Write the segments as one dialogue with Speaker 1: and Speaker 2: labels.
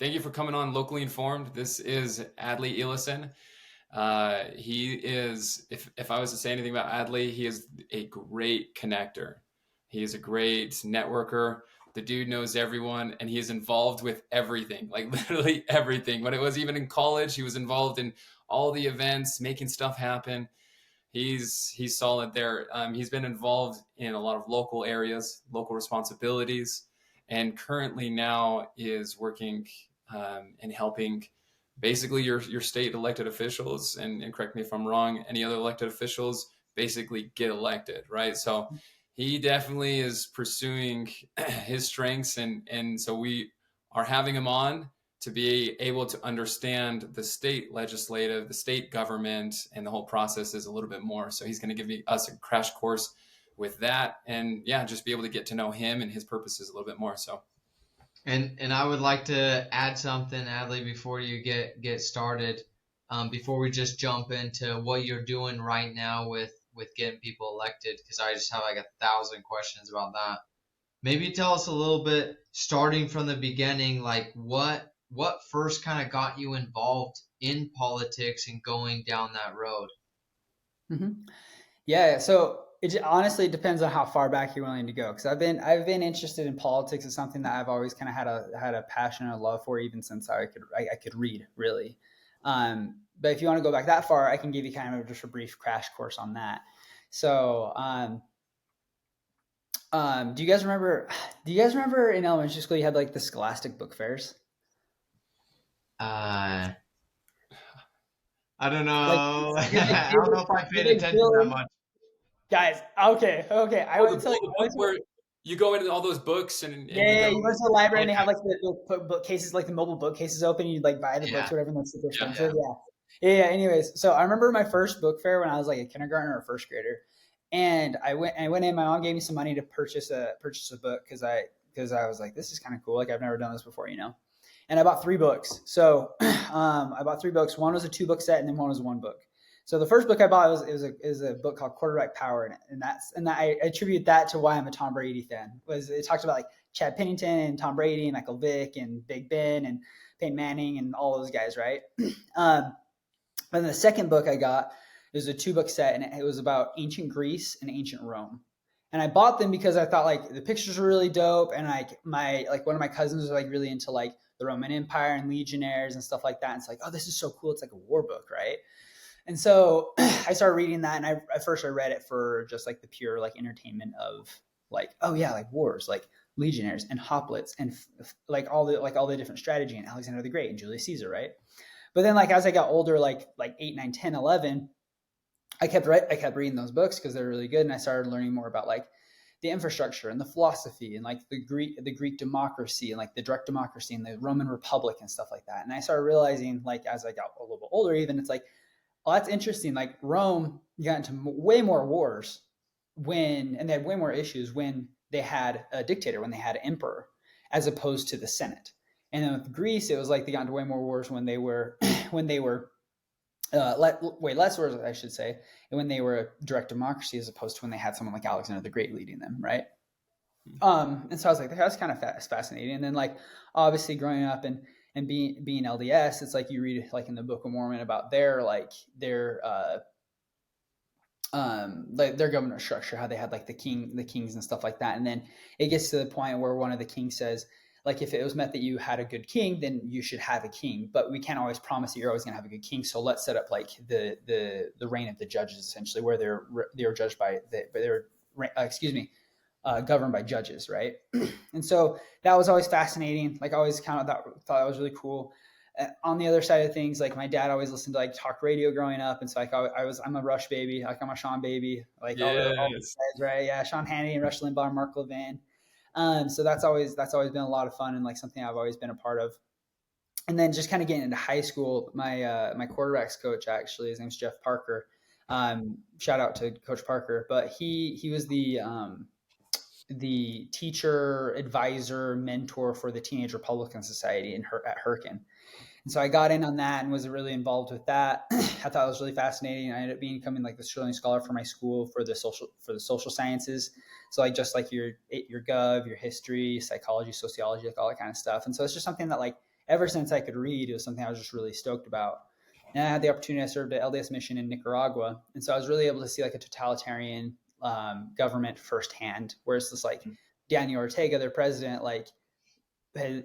Speaker 1: Thank you for coming on Locally Informed. This is Adlai Elison. He is, if I was to say anything about Adlai, he is a great connector. He is a great networker. The dude knows everyone, and he is involved with everything, like literally everything. When it was even in college, he was involved in all the events, making stuff happen. He's solid there. He's been involved in a lot of local areas, local responsibilities, and currently now is working and helping basically your state elected officials, and correct me if I'm wrong, any other elected officials basically get elected, right? So he definitely is pursuing his strengths, and so we are having him on to be able to understand the state legislative, the state government, and the whole process is a little bit more. So he's going to give us a crash course with that, and yeah, just be able to get to know him and his purposes a little bit more. So
Speaker 2: And I would like to add something, Adley, before you get started. Before we just jump into what you're doing right now with getting people elected, because I just have like 1,000 questions about that. Maybe tell us a little bit, starting from the beginning, like what first kind of got you involved in politics and going down that road.
Speaker 3: Mm-hmm. Yeah, so it honestly depends on how far back you're willing to go. Because I've been interested in politics. It's something that I've always kind of had a passion and a love for, even since I could read, really. But if you want to go back that far, I can give you kind of just a brief crash course on that. So, do you guys remember? Do you guys remember in elementary school you had like the Scholastic book fairs?
Speaker 2: Uh, I don't
Speaker 3: Like
Speaker 2: know.
Speaker 3: like
Speaker 2: I don't know if I paid attention that much.
Speaker 3: guys. Okay. I
Speaker 1: oh,
Speaker 3: would tell you.
Speaker 1: the book where you go into all those books and you
Speaker 3: Yeah,
Speaker 1: go,
Speaker 3: you went to the library and they
Speaker 1: okay,
Speaker 3: have like the bookcases, like the mobile bookcases open. And you like buy the books,
Speaker 2: Yeah,
Speaker 3: or whatever, and that's super
Speaker 1: yeah,
Speaker 3: expensive. Yeah. Anyways, so I remember my first book fair when I was like a kindergartner or first grader, and I went in. My mom gave me some money to purchase a book because I was like, this is kind of cool. Like I've never done this before. And I bought 3 books. So I bought 3 books. One was a 2-book set, and then one was 1 book. So the first book I bought was a book called Quarterback Power, and I attribute that to why I'm a Tom Brady fan. Was it talks about like Chad Pennington and Tom Brady and Michael Vick and Big Ben and Peyton Manning and all those guys, right? But then the second book I got was a 2-book set, and it was about ancient Greece and ancient Rome. And I bought them because I thought like the pictures were really dope, and like one of my cousins was like really into like the Roman Empire and legionnaires and stuff like that. And it's like, oh, this is so cool. It's like a war book, right? And so I started reading that, and at first I read it for just like the pure like entertainment of like, oh yeah, like wars, like legionnaires and hoplites and like all the different strategy and Alexander the Great and Julius Caesar, right? But then like as I got older, like 8, 9, 10, 11, I kept reading those books because they're really good, and I started learning more about like the infrastructure and the philosophy and like the Greek democracy and like the direct democracy and the Roman Republic and stuff like that. And I started realizing like as I got a little bit older, even it's like, oh, that's interesting. Like Rome got into way more wars and they had way more issues when they had a dictator, when they had an emperor, as opposed to the Senate. And then with Greece, it was like they got into way more wars when they were way less wars, I should say, and when they were a direct democracy, as opposed to when they had someone like Alexander the Great leading them, right? And so I was like, that's kind of fascinating. And then like obviously growing up and being LDS, it's like you read like in the Book of Mormon about their government structure, how they had like the kings and stuff like that. And then it gets to the point where one of the kings says, like, if it was meant that you had a good king, then you should have a king, but we can't always promise that you're always going to have a good king. So let's set up like the reign of the judges, essentially, where they're judged by governed by judges, right? And so that was always fascinating. Like I always thought that was really cool. On the other side of things, like my dad always listened to like talk radio growing up, and so like I'm a Rush baby, like I'm a Sean baby, like all those guys, right? Yeah, Sean Hannity and Rush Limbaugh, and Mark Levin. So that's always been a lot of fun and like something I've always been a part of. And then just kind of getting into high school, my quarterbacks coach, actually, his name's Jeff Parker. Shout out to Coach Parker, but he was the teacher, advisor, mentor for the Teenage Republican Society at Herkin. And so I got in on that and was really involved with that. I thought it was really fascinating. I ended up becoming like the Sterling Scholar for my school for the social sciences. So like just like your gov, your history, psychology, sociology, like all that kind of stuff. And so it's just something that like ever since I could read, it was something I was just really stoked about. And I had the opportunity, I served at LDS mission in Nicaragua. And so I was really able to see like a totalitarian government firsthand, where it's just like Daniel Ortega, their president, like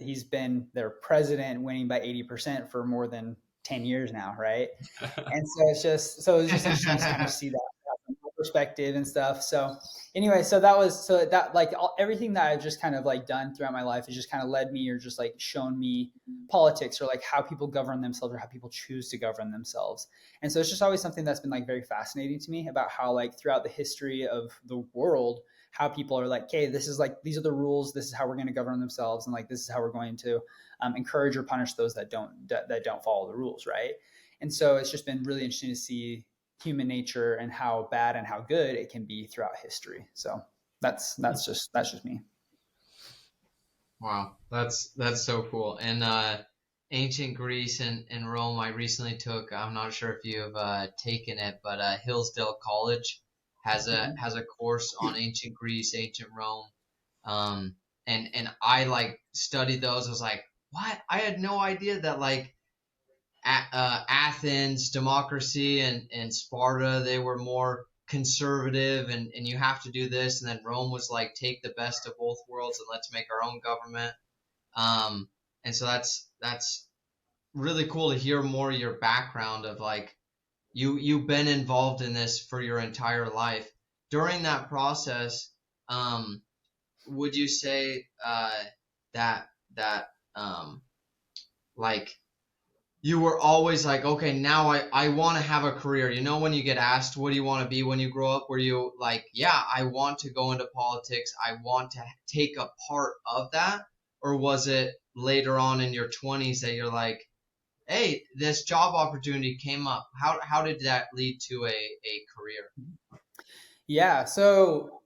Speaker 3: he's been their president winning by 80% for more than 10 years now. Right. And so it was just interesting to kind of see that from my perspective and stuff. So anyway, so that like everything that I've just kind of like done throughout my life has just kind of led me, or just like shown me politics, or like how people govern themselves, or how people choose to govern themselves. And so it's just always something that's been like very fascinating to me, about how like throughout the history of the world, how people are like, okay, this is like, these are the rules, this is how we're going to govern themselves, and like this is how we're going to encourage or punish those that don't follow the rules, right? And so it's just been really interesting to see human nature and how bad and how good it can be throughout history. So that's just me.
Speaker 2: Wow, that's so cool. And ancient Greece and Rome, I recently took. I'm not sure if you've taken it, but Hillsdale College has a course on ancient Greece, ancient Rome, and I like studied those. I was like, what? I had no idea that like Athens, democracy, and Sparta, they were more conservative, and you have to do this, and then Rome was like, take the best of both worlds and let's make our own government. And so that's really cool to hear more of your background of like you've been involved in this for your entire life. During that process, would you say that like you were always like, okay, now I want to have a career? You know, when you get asked, what do you want to be when you grow up? Were you like, yeah, I want to go into politics, I want to take a part of that? Or was it later on in your 20s that you're like, hey, this job opportunity came up? How did that lead to a career?
Speaker 3: Yeah. So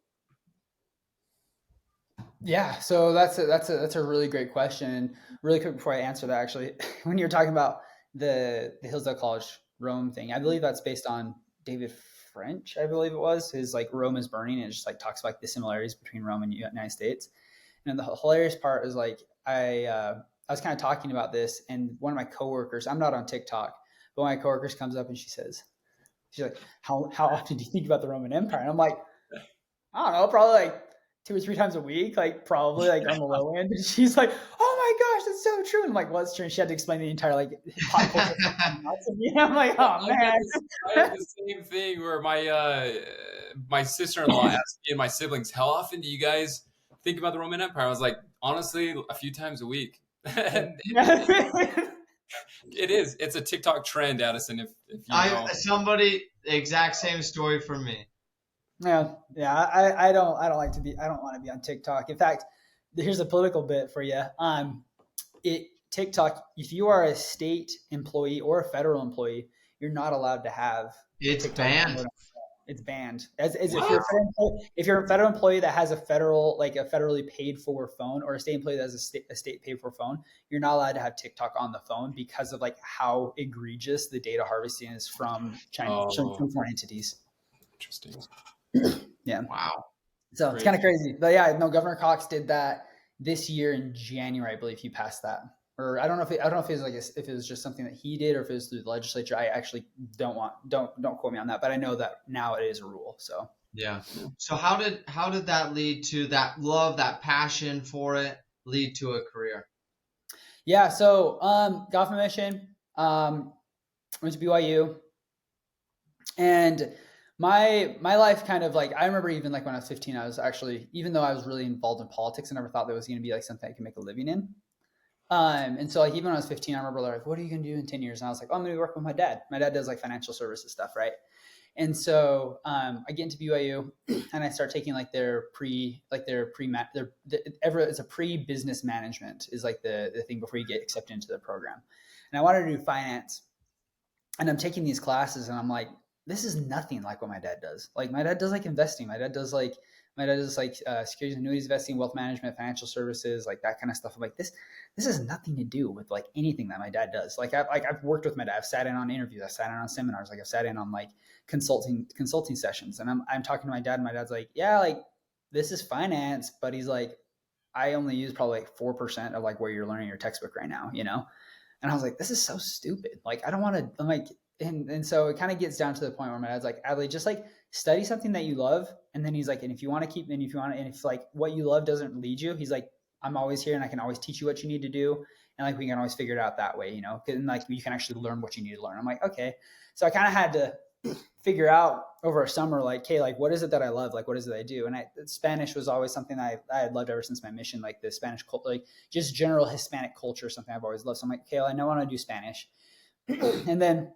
Speaker 3: that's a really great question. And really quick before I answer that, actually, when you're talking about the Hillsdale College Rome thing, I believe that's based on David French. I believe it was his like Rome is Burning, and it just like talks about like, the similarities between Rome and the United States. And the hilarious part is like I was kind of talking about this, and one of my coworkers, I'm not on TikTok, but one of my coworkers comes up and she's like, how often do you think about the Roman Empire? And I'm like, I don't know, probably like 2 or 3 times a week, like probably like on the low end. And she's like, oh my gosh, that's so true. And I'm like, well, it's true. And she had to explain the entire like pop culture to me. I'm like, oh man.
Speaker 1: I had the same thing where my sister-in-law asked me and my siblings, how often do you guys think about the Roman Empire? I was like, honestly, a few times a week. It's a TikTok trend, Addison. If you know.
Speaker 2: Somebody exact same story for me.
Speaker 3: Yeah. I don't want to be on TikTok. In fact, here's a political bit for you. TikTok, if you are a state employee or a federal employee, you're not allowed to have.
Speaker 2: It's
Speaker 3: TikTok
Speaker 2: banned.
Speaker 3: It's banned. As if you're a federal employee that has a federally paid for phone, or a state employee that has a state paid for phone, you're not allowed to have TikTok on the phone because of like how egregious the data harvesting is from China, from foreign entities.
Speaker 1: Interesting.
Speaker 3: Yeah.
Speaker 2: Wow.
Speaker 3: So It's kind of crazy. But yeah, no, Governor Cox did that this year in January, I believe he passed that. Or I don't know if it was like if it was just something that he did, or if it was through the legislature. I actually don't quote me on that, but I know that now it is a rule. So
Speaker 2: yeah. So how did that lead to that love, that passion for it, lead to a career?
Speaker 3: Yeah. So got from mission, went to BYU, and my life kind of like, I remember even like when I was 15, I was actually, even though I was really involved in politics, I never thought that was going to be like something I could make a living in. And so like even when I was 15, I remember like, what are you going to do in 10 years? And I was like, oh, I'm going to work with my dad. My dad does like financial services stuff, right? And so I get into BYU and I start taking like it's a pre-business management is like the thing before you get accepted into the program. And I wanted to do finance, and I'm taking these classes and I'm like, this is nothing like what my dad does. Like my dad does like investing. My dad does like securities and annuities investing, wealth management, financial services, like that kind of stuff. I'm like, this has nothing to do with like anything that my dad does. Like I've worked with my dad. I've sat in on interviews. I've sat in on seminars. Like I've sat in on like consulting sessions. And I'm talking to my dad, and my dad's like, yeah, like this is finance, but he's like, I only use probably like 4% of like where you're learning your textbook right now, you know? And I was like, this is so stupid. Like, I don't want to, I'm like, and so it kind of gets down to the point where my dad's like, Adley, just like study something that you love. And then he's like, and if you want to keep, and if you want to, and if like what you love doesn't lead you, he's like, I'm always here and I can always teach you what you need to do. And like, we can always figure it out that way, you know, and like you can actually learn what you need to learn. I'm like, okay. So I kind of had to figure out over a summer, like, okay, like what is it that I love? Like, what is it I do? And Spanish was always something that I had loved ever since my mission, like the Spanish culture, like just general Hispanic culture, something I've always loved. So I'm like, okay, well, I know I want to do Spanish. And then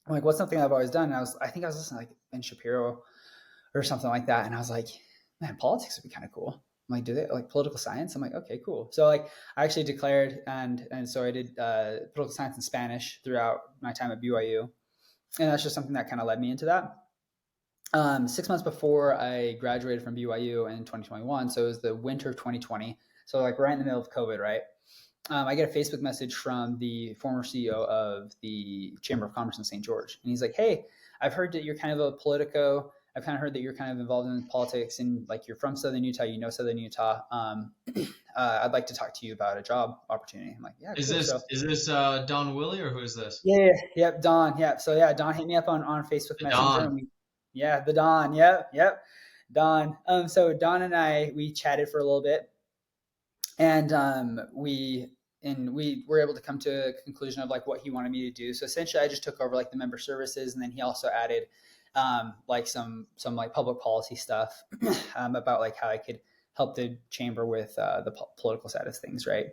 Speaker 3: I'm like, what's something I've always done? And I think I was listening to like Ben Shapiro or something like that. And I was like, man, politics would be kind of cool. I'm like, do they like political science? I'm like, okay, cool. So like I actually declared and so I did political science and Spanish throughout my time at BYU. And that's just something that kind of led me into that. 6 months before I graduated from BYU in 2021, so it was the winter of 2020. So like right in the middle of COVID, right? I get a Facebook message from the former CEO of the Chamber of Commerce in St. George. And he's like, hey, I've heard that you're kind of a Politico. I've kind of heard that you're kind of involved in politics and like you're from Southern Utah, you know Southern Utah. I'd like to talk to you about a job opportunity. I'm like, yeah,
Speaker 2: Is
Speaker 3: cool.
Speaker 2: this Don Willie or who is this?
Speaker 3: Yeah, yep, Don. Yep. So yeah, Don hit me up on Facebook Messenger.
Speaker 2: Don.
Speaker 3: Yeah, the Don. Yep. Don. So Don and I, we chatted for a little bit, and we were able to come to a conclusion of like what he wanted me to do. So essentially, I just took over like the member services, and then he also added like some like public policy stuff about like how I could help the chamber with the political side of things, right?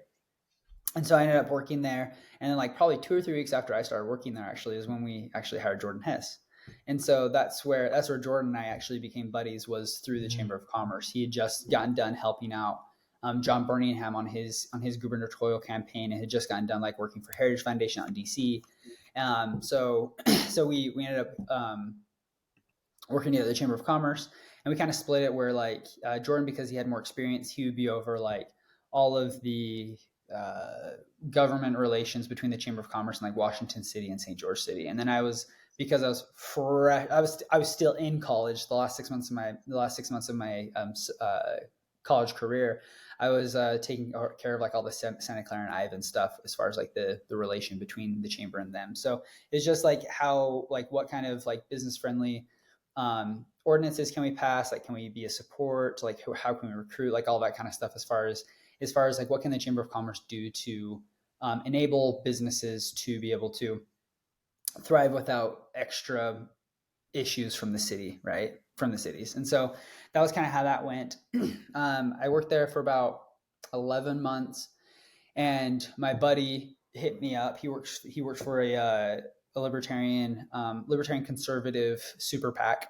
Speaker 3: And so I ended up working there. And then like probably 2 or 3 weeks after I started working there actually is when we actually hired Jordan Hess. And so that's where Jordan and I actually became buddies, was through the Chamber of Commerce. He had just gotten done helping out John Birmingham on his gubernatorial campaign, and had just gotten done like working for Heritage Foundation out in DC. So we ended up working together at the Chamber of Commerce, and we kind of split it where like Jordan, because he had more experience, he would be over like all of the government relations between the Chamber of Commerce and like Washington City and St. George City. And then I was, because I was fresh, I was still in college the last 6 months of my college career. I was taking care of like all the Santa Clara and Ivan stuff as far as like the relation between the chamber and them. So it's just like how, like what kind of like business friendly ordinances can we pass? Like, can we be a support? Like how can we recruit? Like all that kind of stuff as far as like what can the Chamber of Commerce do to enable businesses to be able to thrive without extra issues from the city, right? From the cities. And so that was kind of how that went. I worked there for about 11 months, and my buddy hit me up. He works for a libertarian conservative super PAC.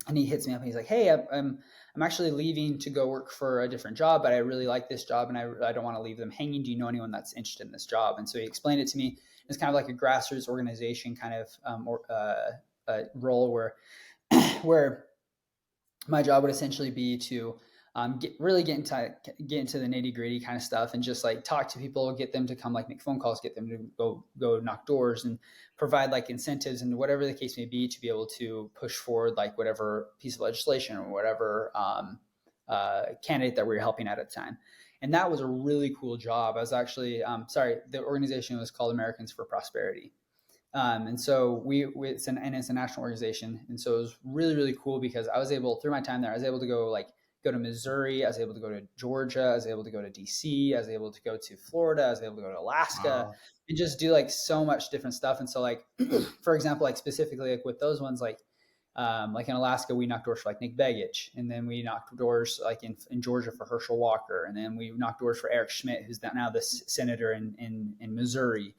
Speaker 3: And he hits me up and he's like, hey, I'm actually leaving to go work for a different job, but I really like this job and I don't want to leave them hanging. Do you know anyone that's interested in this job? And so he explained it to me. It's kind of like a grassroots organization kind of role where my job would essentially be to get into the nitty gritty kind of stuff, and just like talk to people, get them to come, like make phone calls, get them to go knock doors, and provide like incentives and whatever the case may be to be able to push forward like whatever piece of legislation or whatever candidate that we were helping at the time. And that was a really cool job. I was actually the organization was called Americans for Prosperity. And so it's a national organization. And so it was really, really cool because I was able, through my time there, I was able to go to Missouri. I was able to go to Georgia. I was able to go to DC. I was able to go to Florida. I was able to go to Alaska. And just do like so much different stuff. And so like, for example, like specifically like with those ones, like in Alaska, we knocked doors for like Nick Begich. And then we knocked doors like in Georgia for Herschel Walker. And then we knocked doors for Eric Schmidt, who's now the senator in Missouri.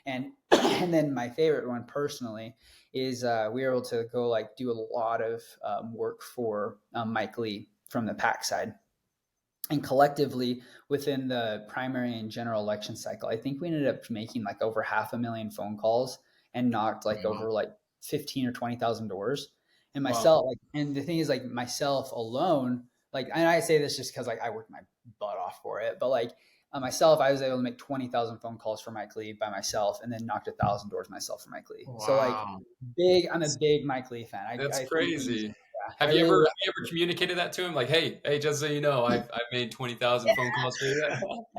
Speaker 3: And then my favorite one personally is we were able to go like do a lot of work for Mike Lee from the PAC side. And collectively within the primary and general election cycle, I think we ended up making like over 500,000 phone calls and knocked like over like 15 or 20,000 doors. And myself, like, and the thing is like myself alone, like, and I say this just because like I worked my butt off for it, but like myself, I was able to make 20,000 phone calls for Mike Lee by myself, and then knocked 1,000 doors myself for Mike Lee. Wow. So like I'm a big Mike Lee fan.
Speaker 1: That's crazy. Have
Speaker 3: I
Speaker 1: you
Speaker 3: really
Speaker 1: ever
Speaker 3: would.
Speaker 1: have you ever communicated that to him? Like, hey, just so you know, I've made 20,000 phone calls for you.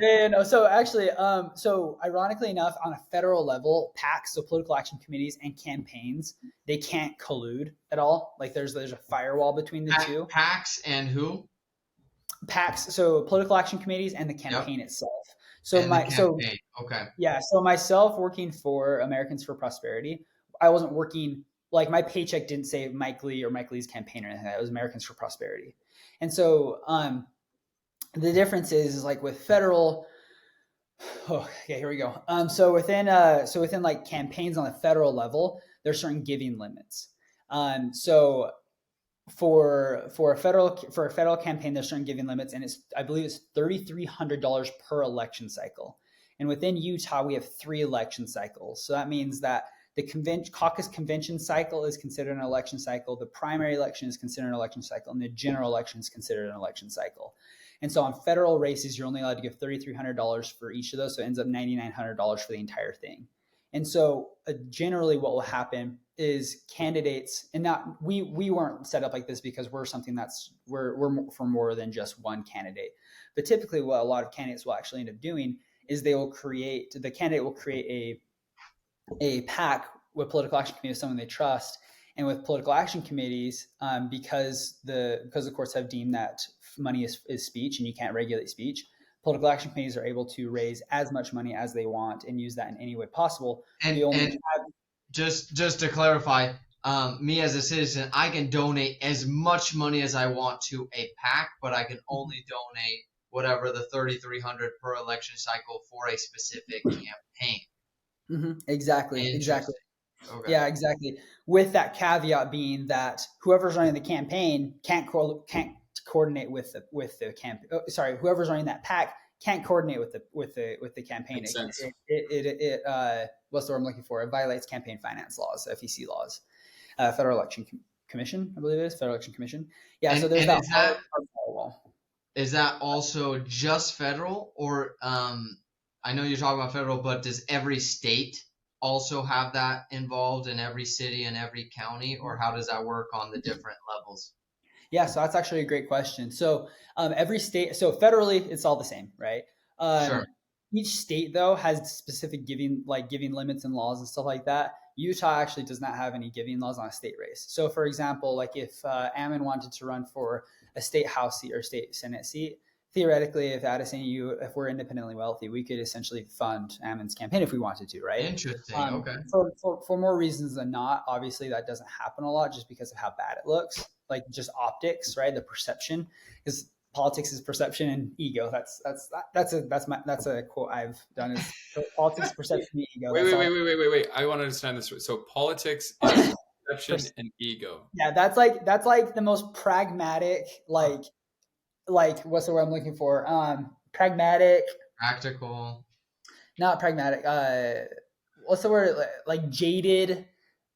Speaker 3: Yeah, no. So actually, so ironically enough, on a federal level, PACs, so political action committees, and campaigns, they can't collude at all. Like there's a firewall between the two.
Speaker 2: PAX and who?
Speaker 3: PACs, so political action committees, and the
Speaker 2: Yep.
Speaker 3: campaign itself.
Speaker 2: And the campaign. Okay.
Speaker 3: Yeah, so myself working for Americans for Prosperity, I wasn't working like my paycheck didn't say Mike Lee or Mike Lee's campaign or anything. It was Americans for Prosperity, and so the difference is like with federal. Oh, okay, here we go. So within like campaigns on the federal level, there's certain giving limits. So for a federal campaign, there's certain giving limits, and I believe it's $3,300 per election cycle. And within Utah, we have 3 election cycles. So that means that the caucus convention cycle is considered an election cycle, the primary election is considered an election cycle, and the general election is considered an election cycle. And so on federal races, you're only allowed to give $3,300 for each of those, so it ends up $9,900 for the entire thing. And so generally what will happen is candidates, and not we weren't set up like this because we're for more than just one candidate. But typically what a lot of candidates will actually end up doing is the candidate will create a PAC with political action committee, someone they trust, and with political action committees, because the courts have deemed that money is speech and you can't regulate speech. Political action committees are able to raise as much money as they want and use that in any way possible.
Speaker 2: And just to clarify, me as a citizen, I can donate as much money as I want to a PAC, but I can only donate whatever the $3,300 per election cycle for a specific campaign.
Speaker 3: Mm-hmm. Exactly.
Speaker 2: Okay.
Speaker 3: Yeah, exactly. With that caveat being that whoever's running the campaign can't coordinate with the campaign. Oh, sorry, whoever's running that PAC can't coordinate with the campaign.
Speaker 1: Makes sense.
Speaker 3: What's the word I'm looking for? It violates campaign finance laws, FEC laws, Federal Election Commission, I believe it is Federal Election Commission. Yeah, so there's that firewall.
Speaker 2: Is that also just federal, or I know you're talking about federal, but does every state also have that involved in every city and every county, or how does that work on the different levels?
Speaker 3: Yeah, so that's actually a great question. So every state, so federally, it's all the same, right?
Speaker 2: Sure.
Speaker 3: Each state though has specific giving limits and laws and stuff like that. Utah actually does not have any giving laws on a state race. So for example, like if Ammon wanted to run for a state house seat or state senate seat, theoretically, if Addison, if we're independently wealthy, we could essentially fund Ammon's campaign if we wanted to, right?
Speaker 2: Interesting. Okay.
Speaker 3: For more reasons than not, obviously that doesn't happen a lot just because of how bad it looks, like just optics, right? The perception, because politics is perception and ego. That's a quote I've done is politics, perception, and ego.
Speaker 2: Wait.
Speaker 1: I want to understand this. So politics is perception and ego.
Speaker 3: Yeah, that's like the most pragmatic, like what's the word I'm looking for? Pragmatic.
Speaker 2: Practical.
Speaker 3: Not pragmatic. What's the word? Like jaded.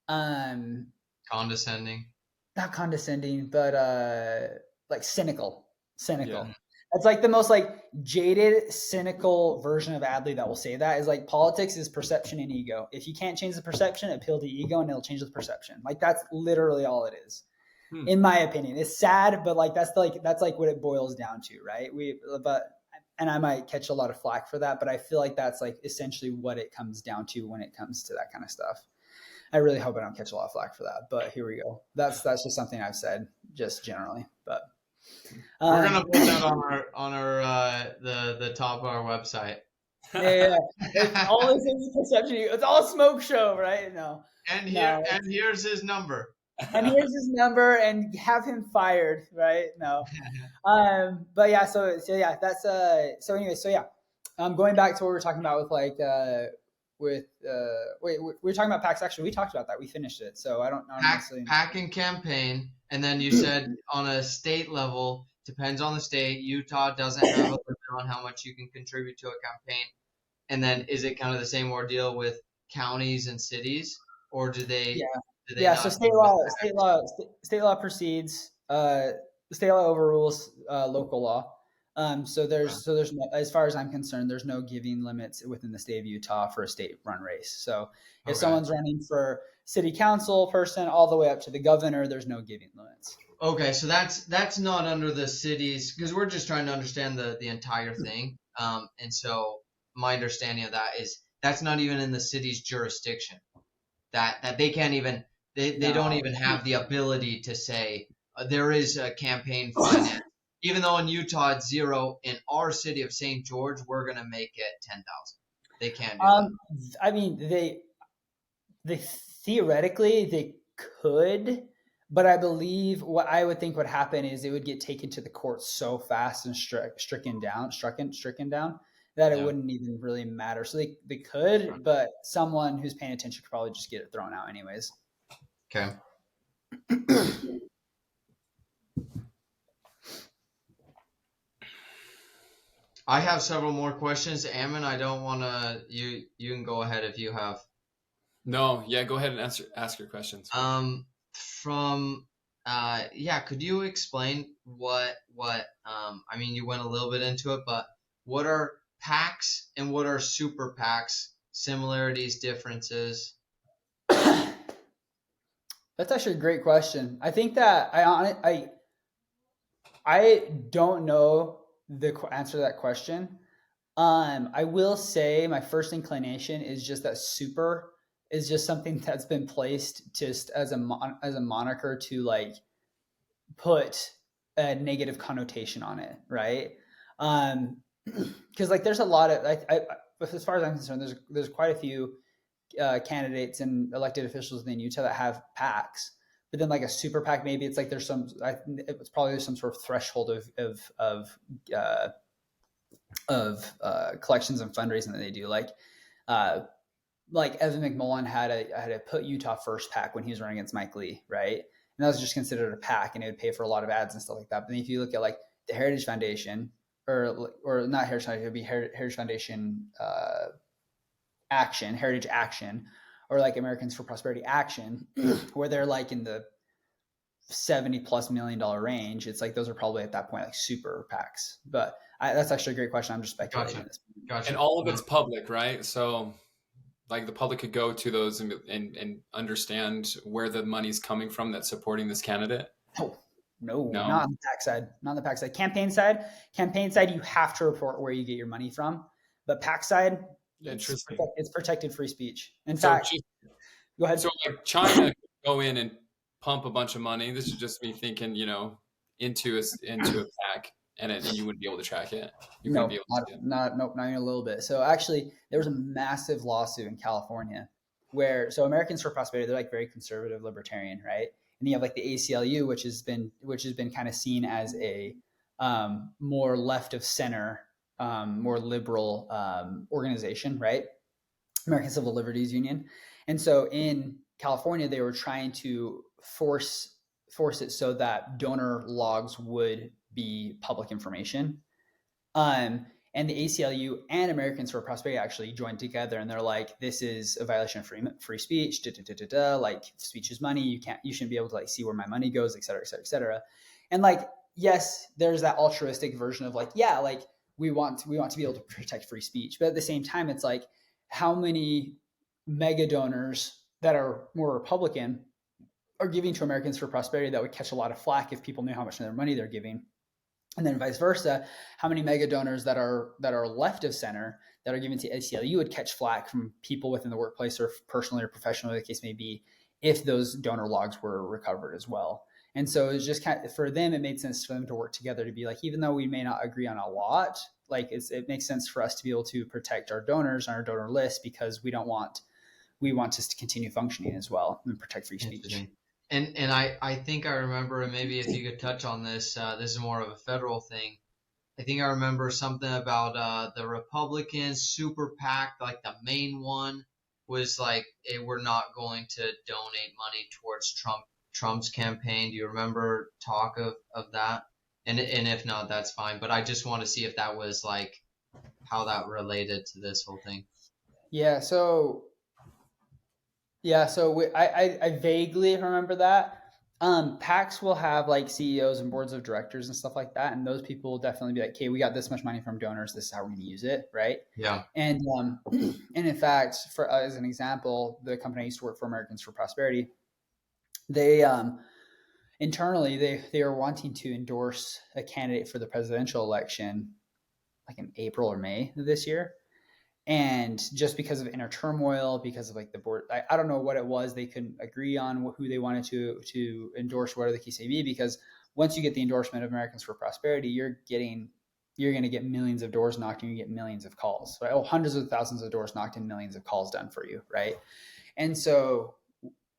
Speaker 2: Condescending.
Speaker 3: Not condescending, but like cynical.
Speaker 1: Yeah.
Speaker 3: That's like the most like jaded, cynical version of Adlai that will say that is like politics is perception and ego. If you can't change the perception, appeal to ego and it'll change the perception. Like that's literally all it is. In my opinion. It's sad, but like that's like what it boils down to, right? And I might catch a lot of flack for that, but I feel like that's like essentially what it comes down to when it comes to that kind of stuff. I really hope I don't catch a lot of flack for that, but here we go. That's just something I've said just generally, but
Speaker 2: we're gonna put that on our the top of our website.
Speaker 3: Yeah. All this is perception. It's all a smoke show, right? No.
Speaker 2: And here's his number.
Speaker 3: And here's his number, and have him fired, right? No. But yeah, so yeah, that's so anyway, so yeah. Going back to what we were talking about with like we were talking about PACs. Actually, we talked about that. We finished it. So I don't know.
Speaker 2: PAC and campaign, and then you said on a state level, depends on the state. Utah doesn't have a limit on how much you can contribute to a campaign. And then is it kind of the same ordeal with counties and cities, or do they?
Speaker 3: Yeah. So state law proceeds. State law overrules local law. So there's no, as far as I'm concerned, there's no giving limits within the state of Utah for a state run race. So if someone's running for city council person all the way up to the governor, there's no giving limits.
Speaker 2: Okay, so that's not under the cities because we're just trying to understand the entire thing. And so my understanding of that is that's not even in the city's jurisdiction. That they can't even they don't
Speaker 3: No.
Speaker 2: even have the ability to say there is a campaign finance. Even though in Utah it's 0, in our city of St. George we're gonna make it 10,000. They can't do that.
Speaker 3: I mean, they theoretically they could, but I believe what I would think would happen is it would get taken to the courts so fast and stricken down that it
Speaker 2: Yeah.
Speaker 3: wouldn't even really matter. So they could, but someone who's paying attention could probably just get it thrown out anyways.
Speaker 2: Okay. I have several more questions. Ammon, I don't want to. You can go ahead if you have.
Speaker 1: No, yeah, go ahead and ask your questions.
Speaker 2: From yeah, could you explain what I mean, you went a little bit into it, but what are packs and what are super packs? Similarities, differences?
Speaker 3: That's actually a great question. I think that I don't know the answer to that question. I will say my first inclination is just that super is just something that's been placed just as as a moniker to like put a negative connotation on it, right? Because like there's a lot of as far as I'm concerned, there's quite a few candidates and elected officials in Utah that have PACs. But then like a super PAC, maybe it's like there's it's probably some sort of threshold of collections and fundraising that they do. Uh, like Evan McMullen had a Put Utah First PAC when he was running against Mike Lee, right? And that was just considered a PAC, and it would pay for a lot of ads and stuff like that. But then if you look at like the Heritage Foundation, or not Heritage Foundation, it would be Heritage Foundation Action, Heritage Action, or like Americans for Prosperity Action, where they're like in the $70+ million range. It's like those are probably at that point like super PACs. But that's actually a great question. I'm just speculating.
Speaker 2: Gotcha.
Speaker 3: This.
Speaker 2: Gotcha.
Speaker 1: And all of it's public, right? So like the public could go to those and understand where the money's coming from that's supporting this candidate.
Speaker 3: No,
Speaker 1: No?
Speaker 3: not on the PAC side. Not on the PAC side. Campaign side, you have to report where you get your money from. But PAC side, it's protected free speech. In fact, go ahead.
Speaker 1: So like China could go in and pump a bunch of money. This is just me thinking, into a PAC, and you wouldn't be able to track it. You
Speaker 3: No,
Speaker 1: wouldn't be able to.
Speaker 3: not even a little bit. So actually, there was a massive lawsuit in California so Americans for Prosperity, they're like very conservative libertarian, right? And you have like the ACLU, which has been kind of seen as a more left of center, more liberal organization, right? American Civil Liberties Union. And so in California, they were trying to force it so that donor logs would be public information. And the ACLU and Americans for Prosperity actually joined together, and they're like, "This is a violation of free speech. Like, speech is money. You shouldn't be able to like see where my money goes, et cetera, et cetera, et cetera." And like, yes, there's that altruistic version of like, yeah, like we want to be able to protect free speech, but at the same time, it's like, how many mega donors that are more Republican are giving to Americans for Prosperity that would catch a lot of flack if people knew how much of their money they're giving? And then vice versa, how many mega donors that are left of center that are given to ACLU would catch flack from people within the workplace or personally or professionally, the case may be, if those donor logs were recovered as well. And so it's just kind of, for them, it made sense for them to work together to be like, even though we may not agree on a lot, like it makes sense for us to be able to protect our donors on our donor list, because we want us to continue functioning as well and protect free speech.
Speaker 2: And I think I remember, and maybe if you could touch on this, this is more of a federal thing. I think I remember something about the Republican super PAC, like the main one was like, hey, we're not going to donate money towards Trump's campaign. Do you remember talk of that? And if not, that's fine. But I just want to see if that was like how that related to this whole thing.
Speaker 3: Yeah. So I vaguely remember that. PACs will have like CEOs and boards of directors and stuff like that, and those people will definitely be like, "Okay, we got this much money from donors. This is how we're going to use it," right?
Speaker 2: Yeah.
Speaker 3: And and in fact, for as an example, the company I used to work for, Americans for Prosperity, they internally they are wanting to endorse a candidate for the presidential election like in April or May of this year. And just because of inner turmoil, because of like the board, I don't know what it was, they couldn't agree on who they wanted to endorse, whatever the case may be. Because once you get the endorsement of Americans for Prosperity, you're going to get millions of doors knocked and you get millions of calls, right? Oh, hundreds of thousands of doors knocked and millions of calls done for you, right? And so,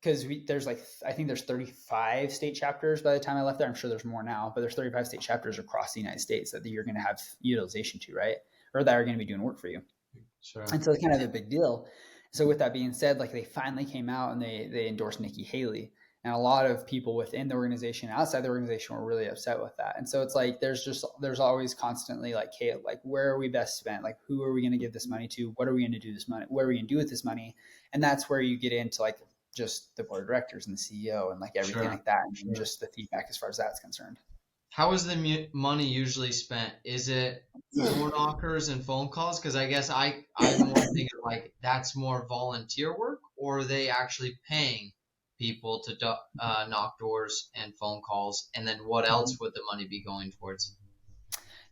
Speaker 3: because there's like, I think there's 35 state chapters by the time I left there. I'm sure there's more now, but there's 35 state chapters across the United States that you're going to have utilization to, right? Or that are going to be doing work for you.
Speaker 2: Sure.
Speaker 3: And so it's kind of a big deal. So with that being said, like they finally came out and they endorsed Nikki Haley. And a lot of people within the organization, outside the organization, were really upset with that. And so it's like there's always constantly like, hey, like where are we best spent? Like who are we going to give this money to? What are we going to do this money? What are we going to do with this money? And that's where you get into like just the board of directors and the CEO and like everything like that, and just the feedback as far as that's concerned.
Speaker 2: How is the money usually spent? Is it door knockers and phone calls? Because I guess I'm more thinking like that's more volunteer work, or are they actually paying people to knock doors and phone calls? And then what else would the money be going towards?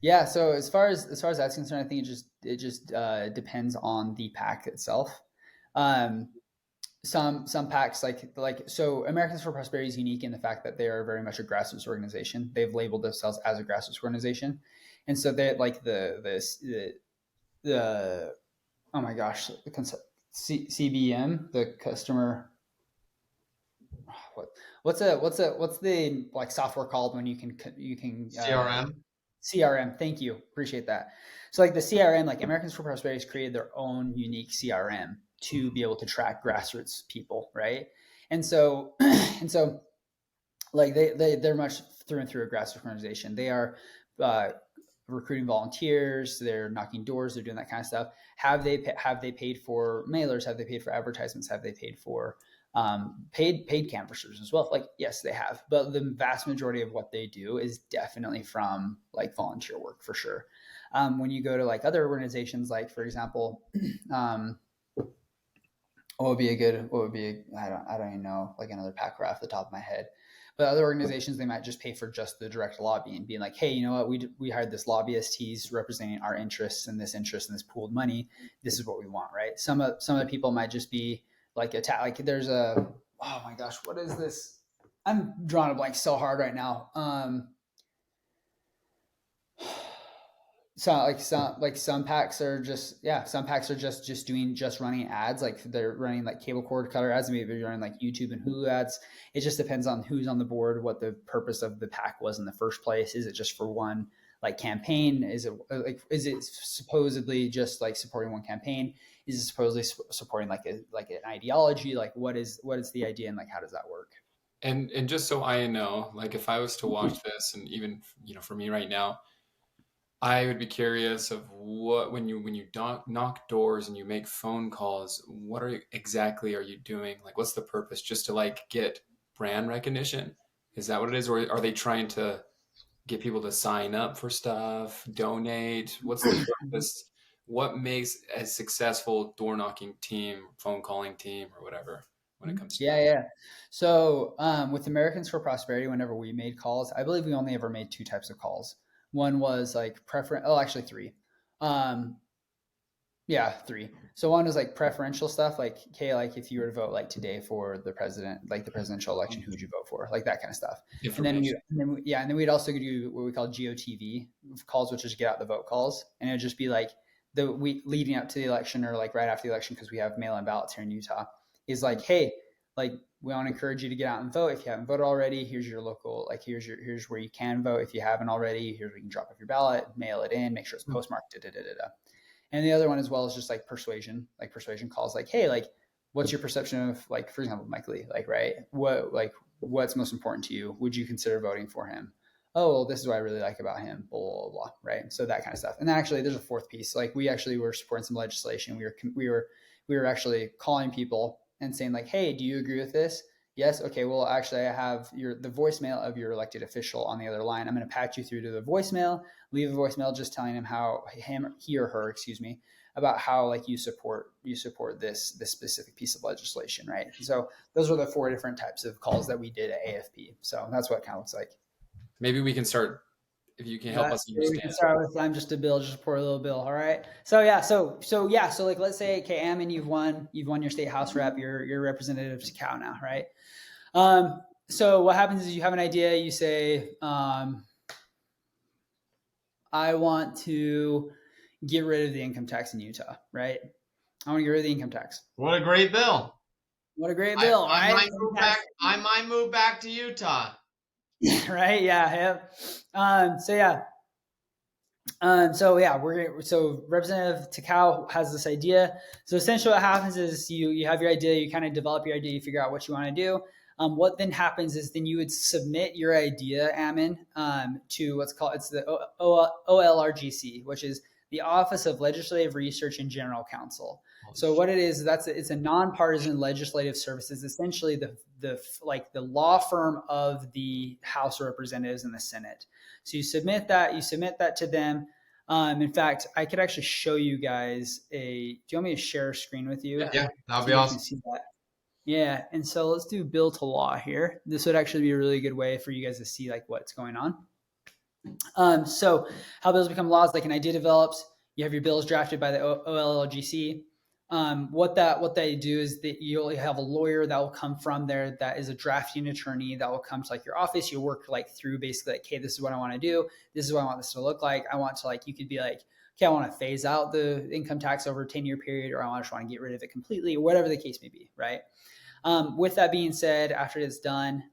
Speaker 3: Yeah. So as far as that's concerned, I think it just depends on the pack itself. Some packs so Americans for Prosperity is unique in the fact that they are very much a grassroots organization. They've labeled themselves as a grassroots organization, and so they like the oh my gosh, the CBM, the customer. What's the like software called when you can
Speaker 2: CRM.
Speaker 3: CRM. Thank you, appreciate that. So like the CRM, like Americans for Prosperity has created their own unique CRM to be able to track grassroots people, right? And so like they're much through and through a grassroots organization. They are recruiting volunteers, they're knocking doors, they're doing that kind of stuff. Have they paid for mailers? Have they paid for advertisements? Have they paid for paid canvassers as well? Like yes, they have, but the vast majority of what they do is definitely from like volunteer work for sure. When you go to like other organizations, like for example, what would be I don't even know, like another pack right off the top of my head. But other organizations, they might just pay for just the direct lobbying, being like, hey, you know what, we hired this lobbyist, he's representing our interests and this pooled money. This is what we want, right? Some of the people might just be like like there's oh my gosh, what is this? I'm drawing a blank so hard right now. Some packs are just running ads, like they're running like cable cord cutter ads, maybe they're running like YouTube and Hulu ads. It just depends on who's on the board, what the purpose of the pack was in the first place. Is it just for one like campaign? Is it supposedly just like supporting one campaign? Is it supposedly supporting like an ideology? Like what is the idea, and like how does that work?
Speaker 1: And just so I know, like if I was to watch this, and even for me right now, I would be curious of what when you knock doors and you make phone calls, what exactly are you doing? Like, what's the purpose? Just to like get brand recognition? Is that what it is, or are they trying to get people to sign up for stuff, donate? What's the purpose? What makes a successful door knocking team, phone calling team, or whatever when it comes to that?
Speaker 3: Yeah. So with Americans for Prosperity, whenever we made calls, I believe we only ever made two types of calls. One was like actually three. Yeah, three. So one was like preferential stuff, like okay, like if you were to vote like today for the president, like the presidential election, who would you vote for? Like that kind of stuff. And then we'd also do what we call GOTV calls, which is get out the vote calls, and it would just be like the week leading up to the election or like right after the election, because we have mail-in ballots here in Utah. Is like, hey, like we want to encourage you to get out and vote. If you haven't voted already, here's your local, like here's where you can vote. If you haven't already, here's where you can drop off your ballot, mail it in, make sure it's postmarked. And the other one as well is just like persuasion calls, like, hey, like what's your perception of, like, for example, Mike Lee, like, right, what's most important to you? Would you consider voting for him? Oh, well, this is what I really like about him, blah, blah, blah, right? So that kind of stuff. And then actually there's a fourth piece. Like we actually were supporting some legislation. We were actually calling people and saying like, hey, do you agree with this? Yes. Okay. Well, actually, I have the voicemail of your elected official on the other line. I'm going to patch you through to the voicemail. Leave a voicemail just telling him how he or her, about how like you support this specific piece of legislation, right? So those were the 4 different types of calls that we did at AFP. So that's what it kind of looks like.
Speaker 1: Maybe we can start, if you can help us
Speaker 3: We can
Speaker 1: understand.
Speaker 3: start with I'm just a bill, just support a little bill. All right. So yeah, so like let's say, okay, Ammon, you've won your state house rep, you're representative to Cal now, right? So what happens is you have an idea, you say, I want to get rid of the income tax in Utah, right? I want to get rid of the income tax.
Speaker 2: What a great bill.
Speaker 3: What a great bill,
Speaker 2: I
Speaker 3: right?
Speaker 2: might move back to Utah.
Speaker 3: Right? Yeah. So Representative Takao has this idea. So essentially what happens is you have your idea, you kind of develop your idea, you figure out what you want to do. What then happens is then you would submit your idea, Ammon, to what's called, it's the OLRGC, which is the Office of Legislative Research and General Counsel. So what it is, it's a nonpartisan legislative service. It's essentially the law firm of the House of Representatives and the Senate. So you submit that to them. In fact, I could actually show you guys do you want me to share a screen with you?
Speaker 2: Yeah, that'll be awesome.
Speaker 3: See that. Yeah, and so let's do bill to law here. This would actually be a really good way for you guys to see like what's going on. So how bills become laws, like an idea develops, you have your bills drafted by the OLLGC. What they do is that you'll have a lawyer that will come from there that is a drafting attorney that will come to like your office. You'll work like through basically like, okay, this is what I want to do. This is what I want this to look like. I want to like, you could be like, okay, I want to phase out the income tax over a 10-year period, or I just want to get rid of it completely, or whatever the case may be, right? With that being said, after it's done,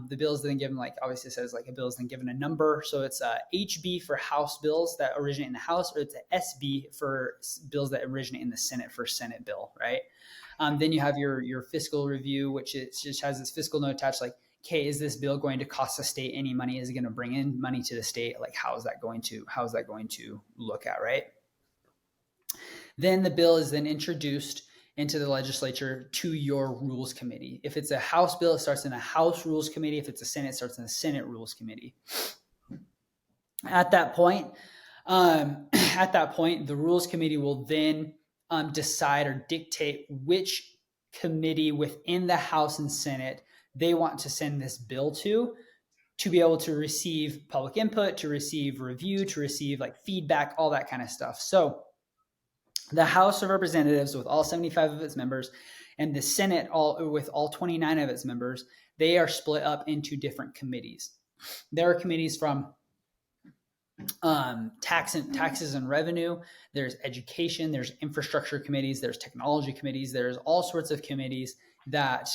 Speaker 3: the bill is then given, like obviously it says like a bill is then given a number. So it's a HB for House bills that originate in the House, or it's a SB for bills that originate in the Senate for Senate bill, right? Then you have your fiscal review, which just has this fiscal note attached, like, okay, is this bill going to cost the state any money? Is it going to bring in money to the state? Like, how is that going to look at, right? Then the bill is then introduced into the legislature to your rules committee. If it's a House bill, it starts in the House Rules Committee. If it's a Senate, it starts in the Senate Rules Committee. At that point, the Rules Committee will then decide or dictate which committee within the House and Senate they want to send this bill to be able to receive public input, to receive review, to receive like feedback, all that kind of stuff. So the House of Representatives with all 75 of its members and the Senate with all 29 of its members, they are split up into different committees. There are committees from taxes and revenue, there's education, there's infrastructure committees, there's technology committees, there's all sorts of committees that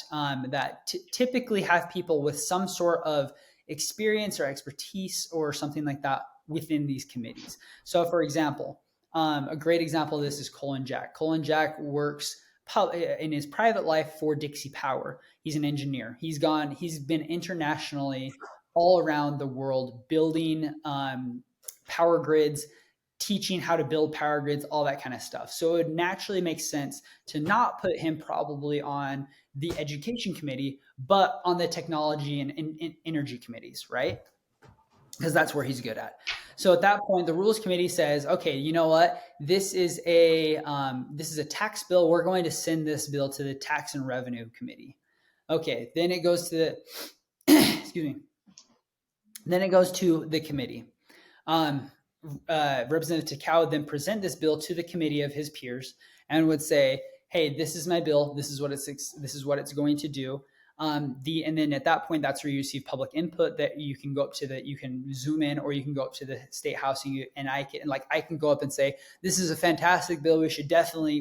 Speaker 3: typically have people with some sort of experience or expertise or something like that within these committees. So for example, a great example of this is Colin Jack. Colin Jack works in his private life for Dixie Power. He's an engineer. He's been internationally all around the world building power grids, teaching how to build power grids, all that kind of stuff. So it naturally makes sense to not put him probably on the education committee, but on the technology and energy committees, right? Because that's where he's good at. So at that point, the Rules Committee says, okay, you know what? This is a tax bill. We're going to send this bill to the Tax and Revenue Committee. Okay, then it goes to the excuse me. Then it goes to the committee. Representative Takao would then present this bill to the committee of his peers and would say, hey, this is my bill. This is what it's going to do. And then at that point, that's where you receive public input that you can go up to you can zoom in, or you can go up to the state house and I can go up and say, this is a fantastic bill. We should definitely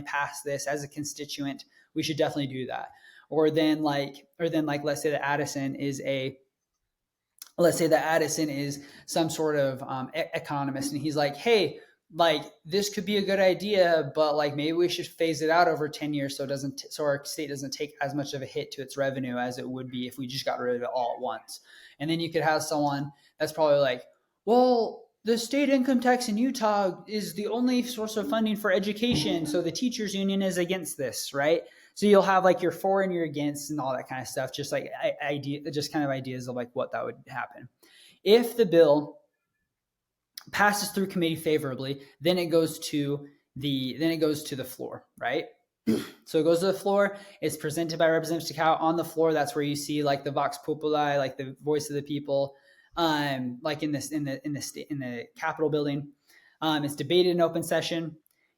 Speaker 3: pass this as a constituent. We should definitely do that. Or then let's say that Addison is some sort of economist, and he's like, hey, like this could be a good idea, but like maybe we should phase it out over 10 years so our state doesn't take as much of a hit to its revenue as it would be if we just got rid of it all at once. And then you could have someone that's probably like, well, the state income tax in Utah is the only source of funding for education, so the teachers union is against this, right? So you'll have like your for and your against and all that kind of stuff, just like ideas of like what that would happen. If the bill passes through committee favorably, then it goes to then it goes to the floor, right? So it goes to the floor. It's presented by Representative Takao on the floor. That's where you see like the Vox Populi, like the voice of the people, like in the Capitol building. It's debated in open session.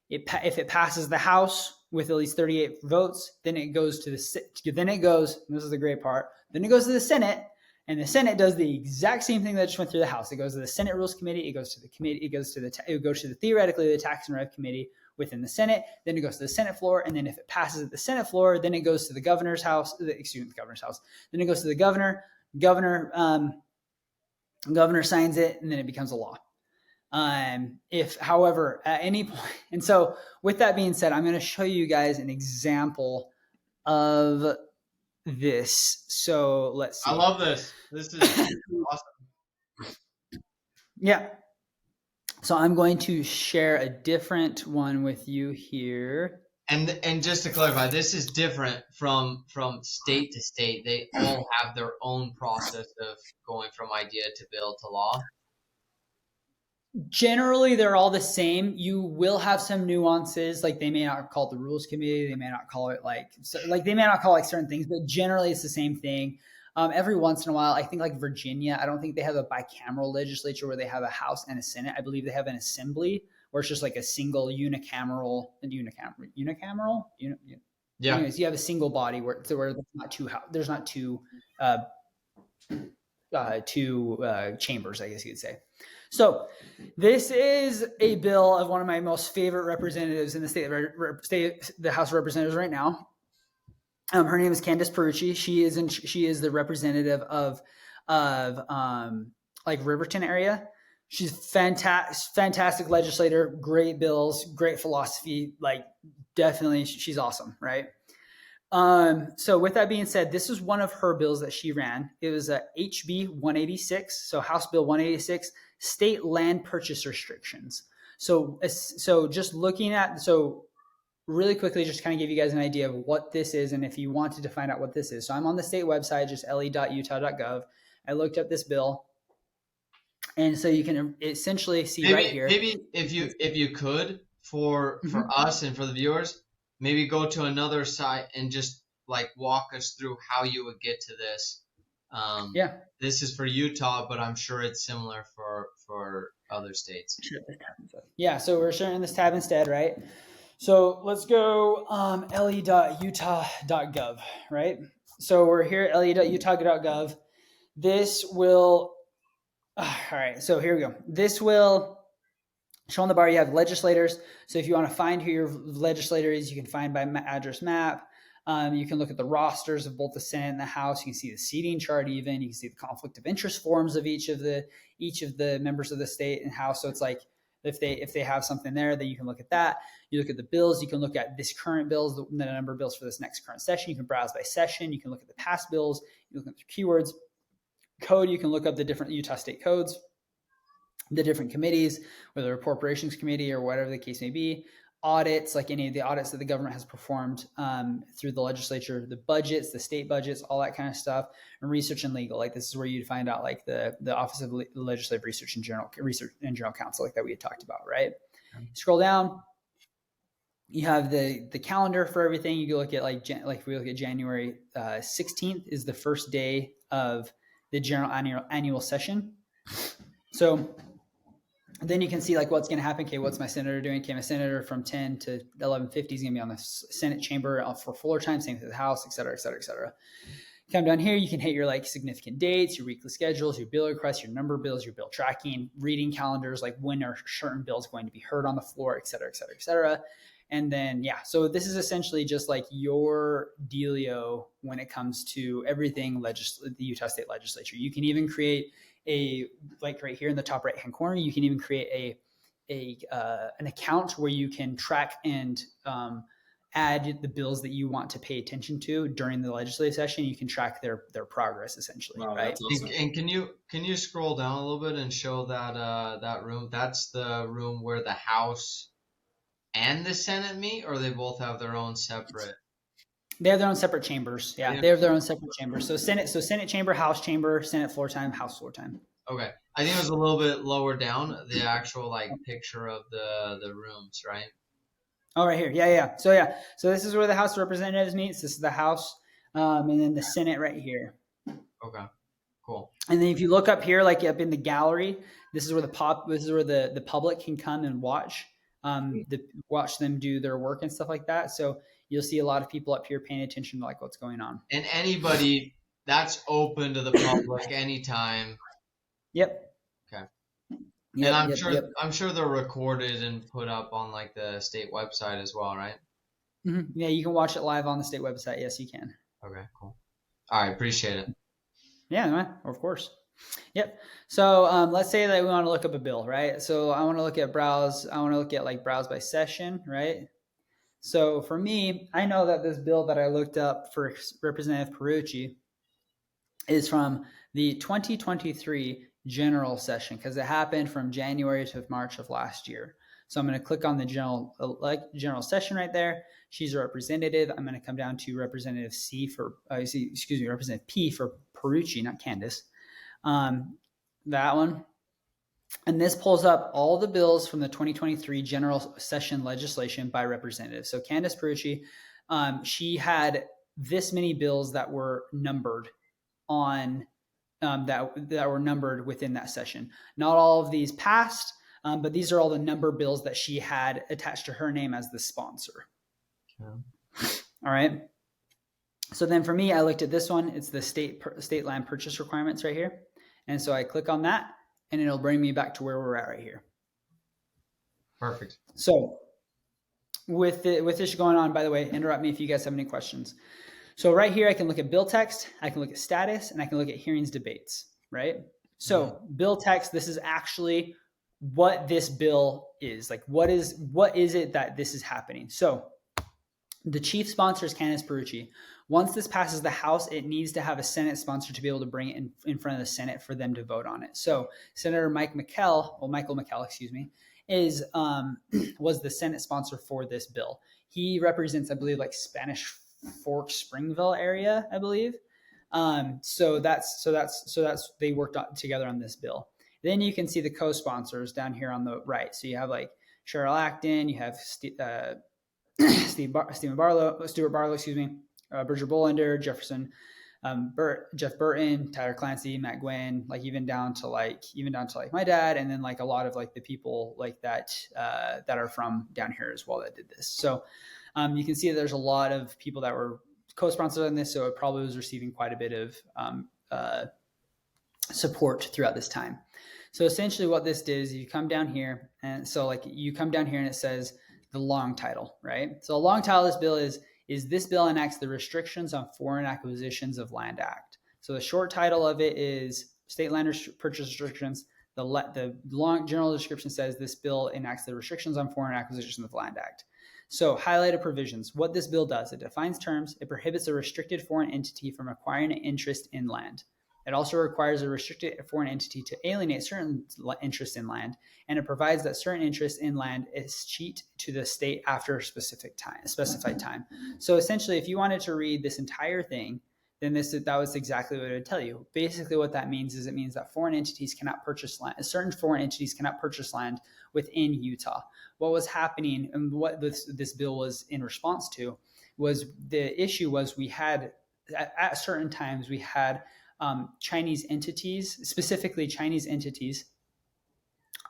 Speaker 3: If it passes the House with at least 38 votes, then it goes to this is the great part. Then it goes to the Senate, and the Senate does the exact same thing that just went through the House. It goes to the Senate Rules Committee. It goes to the committee. It goes to the theoretically the Tax and Rev Committee within the Senate. Then it goes to the Senate floor, and then if it passes at the Senate floor, then it goes to the governor's house. Then it goes to the governor. Governor signs it, and then it becomes a law. If, however, at any point, and so with that being said, I'm going to show you guys an example of this. So let's see.
Speaker 2: I love this. This is awesome.
Speaker 3: Yeah. So I'm going to share a different one with you here.
Speaker 2: And just to clarify, this is different from state to state. They all have their own process of going from idea to bill to law.
Speaker 3: Generally, they're all the same. You will have some nuances, like they may not call it the Rules Committee. They may not call it they may not call it like certain things, but generally it's the same thing. Every once in a while, I think like Virginia, I don't think they have a bicameral legislature where they have a House and a Senate. I believe they have an assembly where it's just like a single unicameral.
Speaker 2: Yeah.
Speaker 3: Anyways, you have a single body where there's not two chambers, I guess you could say. So this is a bill of one of my most favorite representatives in the House of Representatives right now. Her name is Candace Perucci. She is the representative of like Riverton area. She's fantastic legislator, great bills, great philosophy. Like definitely, she's awesome, right? So with that being said, this is one of her bills that she ran. It was a HB 186, so House Bill 186, state land purchase restrictions. So just looking at, really quickly, just kind of give you guys an idea of what this is, and if you wanted to find out what this is. So I'm on the state website, just le.utah.gov. I looked up this bill, and so you can essentially see right here.
Speaker 2: Maybe if you could, for us and for the viewers, maybe go to another site and just like walk us through how you would get to this. This is for Utah, but I'm sure it's similar for other states.
Speaker 3: Yeah, so we're sharing this tab instead, right? So let's go le.utah.gov, right? So we're here at le.utah.gov. This will, all right, so here we go. This will show on the bar, you have legislators. So if you want to find who your legislator is, you can find by address map. You can look at the rosters of both the Senate and the House. You can see the seating chart even. You can see the conflict of interest forms of each of the members of the state and House. So it's like, if they have something there, then you can look at that. You look at the bills. You can look at this current bills, the number of bills for this next current session. You can browse by session. You can look at the past bills. You look at the keywords code. You can look up the different Utah state codes, the different committees, whether a appropriations committee or whatever the case may be. Audits, like any of the audits that the government has performed through the legislature, the budgets, the state budgets, all that kind of stuff, and research and legal. Like this is where you'd find out like the Office of Legislative Research and General Counsel, like that we had talked about, right? Scroll down, you have the calendar for everything. You can look at like we look at January 16th is the first day of the general annual session. So then you can see like what's going to happen. Okay, what's my senator doing? Okay, my senator from 10 to 11:50 is going to be on the Senate chamber for floor time. Same for the House, et cetera, et cetera, et cetera. Come down here, you can hit your like significant dates, your weekly schedules, your bill requests, your number of bills, your bill tracking, reading calendars, like when are certain bills going to be heard on the floor, et cetera, et cetera, et cetera. And then, so this is essentially just like your dealio when it comes to everything the Utah State Legislature. You can even create like right here in the top right hand corner, you can even create an account where you can track and add the bills that you want to pay attention to during the legislative session. You can track their progress essentially. Wow, right?
Speaker 2: Awesome. And can you scroll down a little bit and show that room? That's the room where the House and the Senate meet, or they both have their own separate?
Speaker 3: They have their own separate chambers. Yeah, they have their own separate chambers. So Senate chamber, House chamber, Senate floor time, House floor time.
Speaker 2: Okay, I think it was a little bit lower down, the actual like picture of the rooms, right?
Speaker 3: Oh, right here. Yeah. So this is where the House of Representatives meets. This is the House, and then the Senate right here.
Speaker 2: Okay. Cool.
Speaker 3: And then if you look up here, like up in the gallery, this is where the public can come and watch them do their work and stuff like that. So you'll see a lot of people up here paying attention to like what's going on.
Speaker 2: And anybody that's open to the public anytime.
Speaker 3: Yep.
Speaker 2: Okay.
Speaker 3: Yep,
Speaker 2: And I'm sure they're recorded and put up on like the state website as well, right?
Speaker 3: Mm-hmm. Yeah, you can watch it live on the state website. Yes, you can.
Speaker 2: Okay, cool. All right, appreciate it.
Speaker 3: Yeah, man, of course. Yep. So let's say that we want to look up a bill, right? So I want to look at browse. I want to look at like browse by session, right? So for me, I know that this bill that I looked up for Representative Perucci is from the 2023 general session because it happened from January to March of last year. So I'm going to click on the general session right there. She's a representative. I'm going to come down to Representative Representative P for Perucci, not Candace. That one. And this pulls up all the bills from the 2023 general session legislation by representative. So Candace Perucci, she had this many bills that were numbered on that were numbered within that session. Not all of these passed, but these are all the number bills that she had attached to her name as the sponsor. Okay. All right. So then for me, I looked at this one. It's the state land purchase requirements right here. And so I click on that and it'll bring me back to where we're at right here.
Speaker 2: Perfect.
Speaker 3: So with this going on, by the way, interrupt me if you guys have any questions. So right here, I can look at bill text, I can look at status, and I can look at hearings debates, right? So bill text, this is actually what this bill is. Like, what is it that this is happening? So the chief sponsor is Candace Perucci. Once this passes the House, it needs to have a Senate sponsor to be able to bring it in front of the Senate for them to vote on it. So Senator Michael McKell, was the Senate sponsor for this bill. He represents, I believe, like Spanish Fork, Springville area, I believe. So that's they worked together on this bill. Then you can see the co-sponsors down here on the right. So you have like Cheryl Acton, you have Stuart Barlow, Bridger Bolander, Jeff Burton, Tyler Clancy, Matt Gwynn, like even down to like my dad, and then like a lot of like the people like that that are from down here as well that did this. So you can see that there's a lot of people that were co-sponsored on this, so it probably was receiving quite a bit of support throughout this time. So essentially what this did is you come down here, and so like you come down here and it says the long title, right? So a long title of this bill is this bill enacts the Restrictions on Foreign Acquisitions of Land Act. So the short title of it is State Land Purchase Restrictions. The long general description says this bill enacts the Restrictions on Foreign Acquisitions of Land Act. So highlighted provisions. What this bill does, it defines terms. It prohibits a restricted foreign entity from acquiring an interest in land. It also requires a restricted foreign entity to alienate certain interests in land, and it provides that certain interests in land is cheat to the state after a specified time. So essentially, if you wanted to read this entire thing, then that was exactly what it would tell you. Basically, what that means is it means that foreign entities cannot purchase land. Certain foreign entities cannot purchase land within Utah. What was happening and what this bill was in response to was the issue was we had at certain times we had Chinese entities, specifically Chinese entities,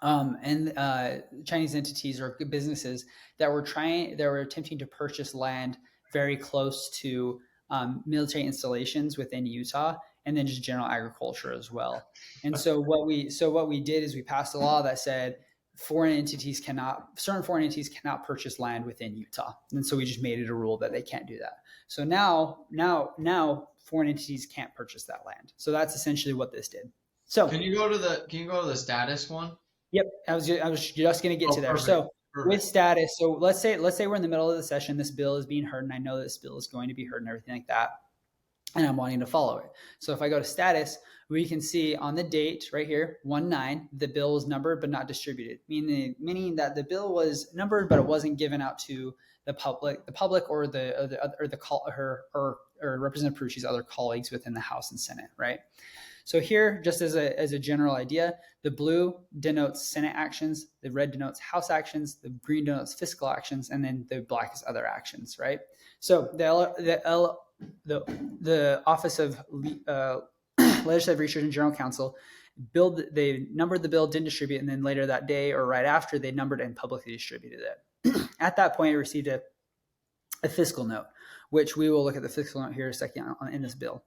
Speaker 3: Chinese entities or businesses that were attempting to purchase land very close to military installations within Utah, and then just general agriculture as well. And so what we did is we passed a law that said certain foreign entities cannot purchase land within Utah, and so we just made it a rule that they can't do that. So now foreign entities can't purchase that land. So that's essentially what this did. So
Speaker 2: can you go to the status one?
Speaker 3: Yep, I was just going to get to there.
Speaker 2: Perfect.
Speaker 3: So with status, so let's say we're in the middle of the session. This bill is being heard, and I know this bill is going to be heard and everything like that, and I'm wanting to follow it. So if I go to status, we can see on the date right here, 1/9, the bill was numbered but not distributed, meaning that the bill was numbered but it wasn't given out to the public or Representative Perucci's other colleagues within the House and Senate, right? So here, just as a general idea, the blue denotes Senate actions, the red denotes House actions, the green denotes fiscal actions, and then the black is other actions, right? So the Office of Legislative Research and General Counsel they numbered the bill, didn't distribute, and then later that day or right after, they numbered and publicly distributed it. At that point, it received a fiscal note, which we will look at the fiscal note here in a second in this bill.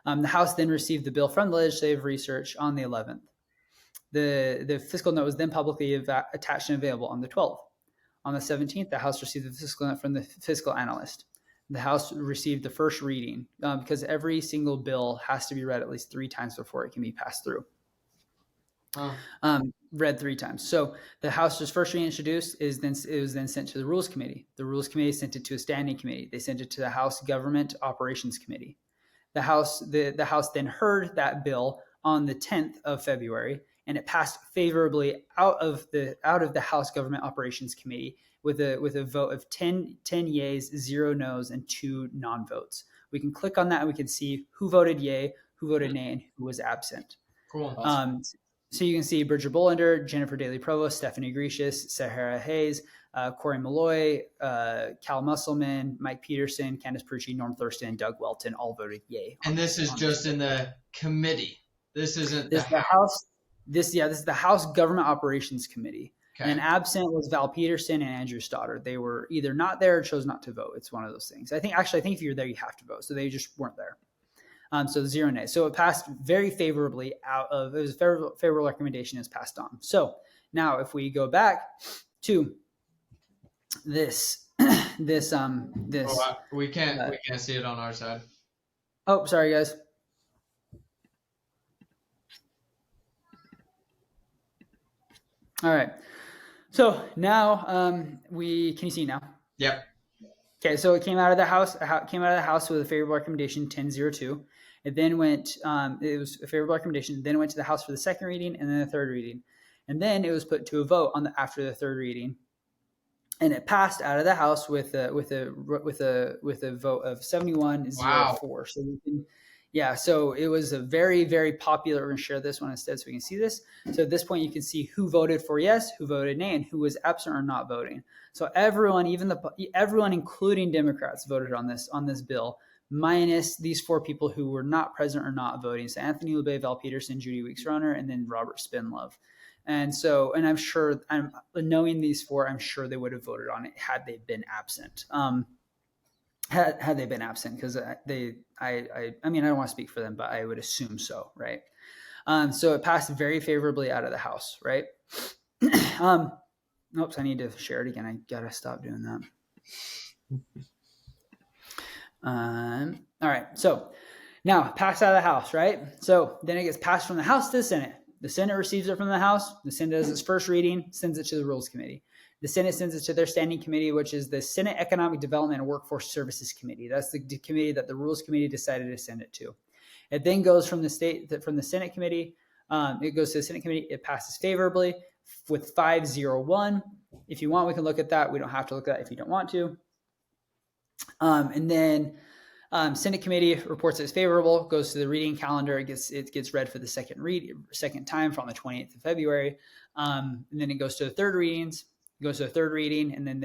Speaker 3: The House then received the bill from the Legislative Research on the 11th. The fiscal note was then publicly attached and available on the 12th. On the 17th, the House received the fiscal note from the fiscal analyst. The House received the first reading because every single bill has to be read at least 3 times before it can be passed through. Read 3 times. So the House's first reading introduced it was then sent to the Rules Committee. The Rules Committee sent it to a standing committee. They sent it to the House Government Operations Committee. The House then heard that bill on the 10th of February, and it passed favorably out of the House Government Operations Committee with a vote of 10 yeas, 0 no's, and 2 non-votes. We can click on that and we can see who voted yay, who voted nay, and who was absent.
Speaker 2: Cool.
Speaker 3: So you can see Bridger Bolander, Jennifer Daly Provost, Stephanie Grecius, Sahara Hayes, Corey Malloy, Cal Musselman, Mike Peterson, Candace Perucci, Norm Thurston, and Doug Welton all voted yay.
Speaker 2: And this is just in the committee. This isn't
Speaker 3: the House. This is the House Government Operations Committee. Okay. And absent was Val Peterson and Andrew Stoddard. They were either not there or chose not to vote. It's one of those things. I think if you're there, you have to vote. So they just weren't there. So 0 nays. So it passed very favorably it was a favorable recommendation is passed on. So now if we go back to this.
Speaker 2: We can't see it on our side.
Speaker 3: Oh, sorry guys. All right. So now can you see now?
Speaker 2: Yep.
Speaker 3: Okay, so it came out of the House with a favorable recommendation 10-02. It then went it was a favorable recommendation, then it went to the House for the second reading and then the third reading. And then it was put to a vote after the third reading. And it passed out of the House with a vote of 71-04.
Speaker 2: Wow.
Speaker 3: So so it was a very, very popular. We're going to share this one instead so we can see this. So at this point, you can see who voted for yes, who voted nay, and who was absent or not voting. So everyone, including Democrats, voted on this bill, minus these 4 people who were not present or not voting. So Anthony LeBay, Val Peterson, Judy Weeks-Runner, and then Robert Spinlove. And I'm sure, knowing these 4, I'm sure they would have voted on it had they been absent. Had they been absent, because I don't want to speak for them, but I would assume so, right? So it passed very favorably out of the House, right? Oops, I need to share it again. I gotta stop doing that. All right, so now passed out of the House, right? So then it gets passed from the House to the Senate. The Senate receives it from the House. The Senate does its first reading, sends it to the Rules Committee. The Senate sends it to their standing committee, which is the Senate Economic Development and Workforce Services Committee. That's the committee that the Rules Committee decided to send it to. It then goes from the Senate committee. It goes to the Senate committee. It passes favorably with 501. If you want, we can look at that. We don't have to look at that if you don't want to. And then Senate committee reports it's favorable, goes to the reading calendar. It gets read for the second time on the 20th of February. And then it goes to the third readings. It goes to the third reading, and then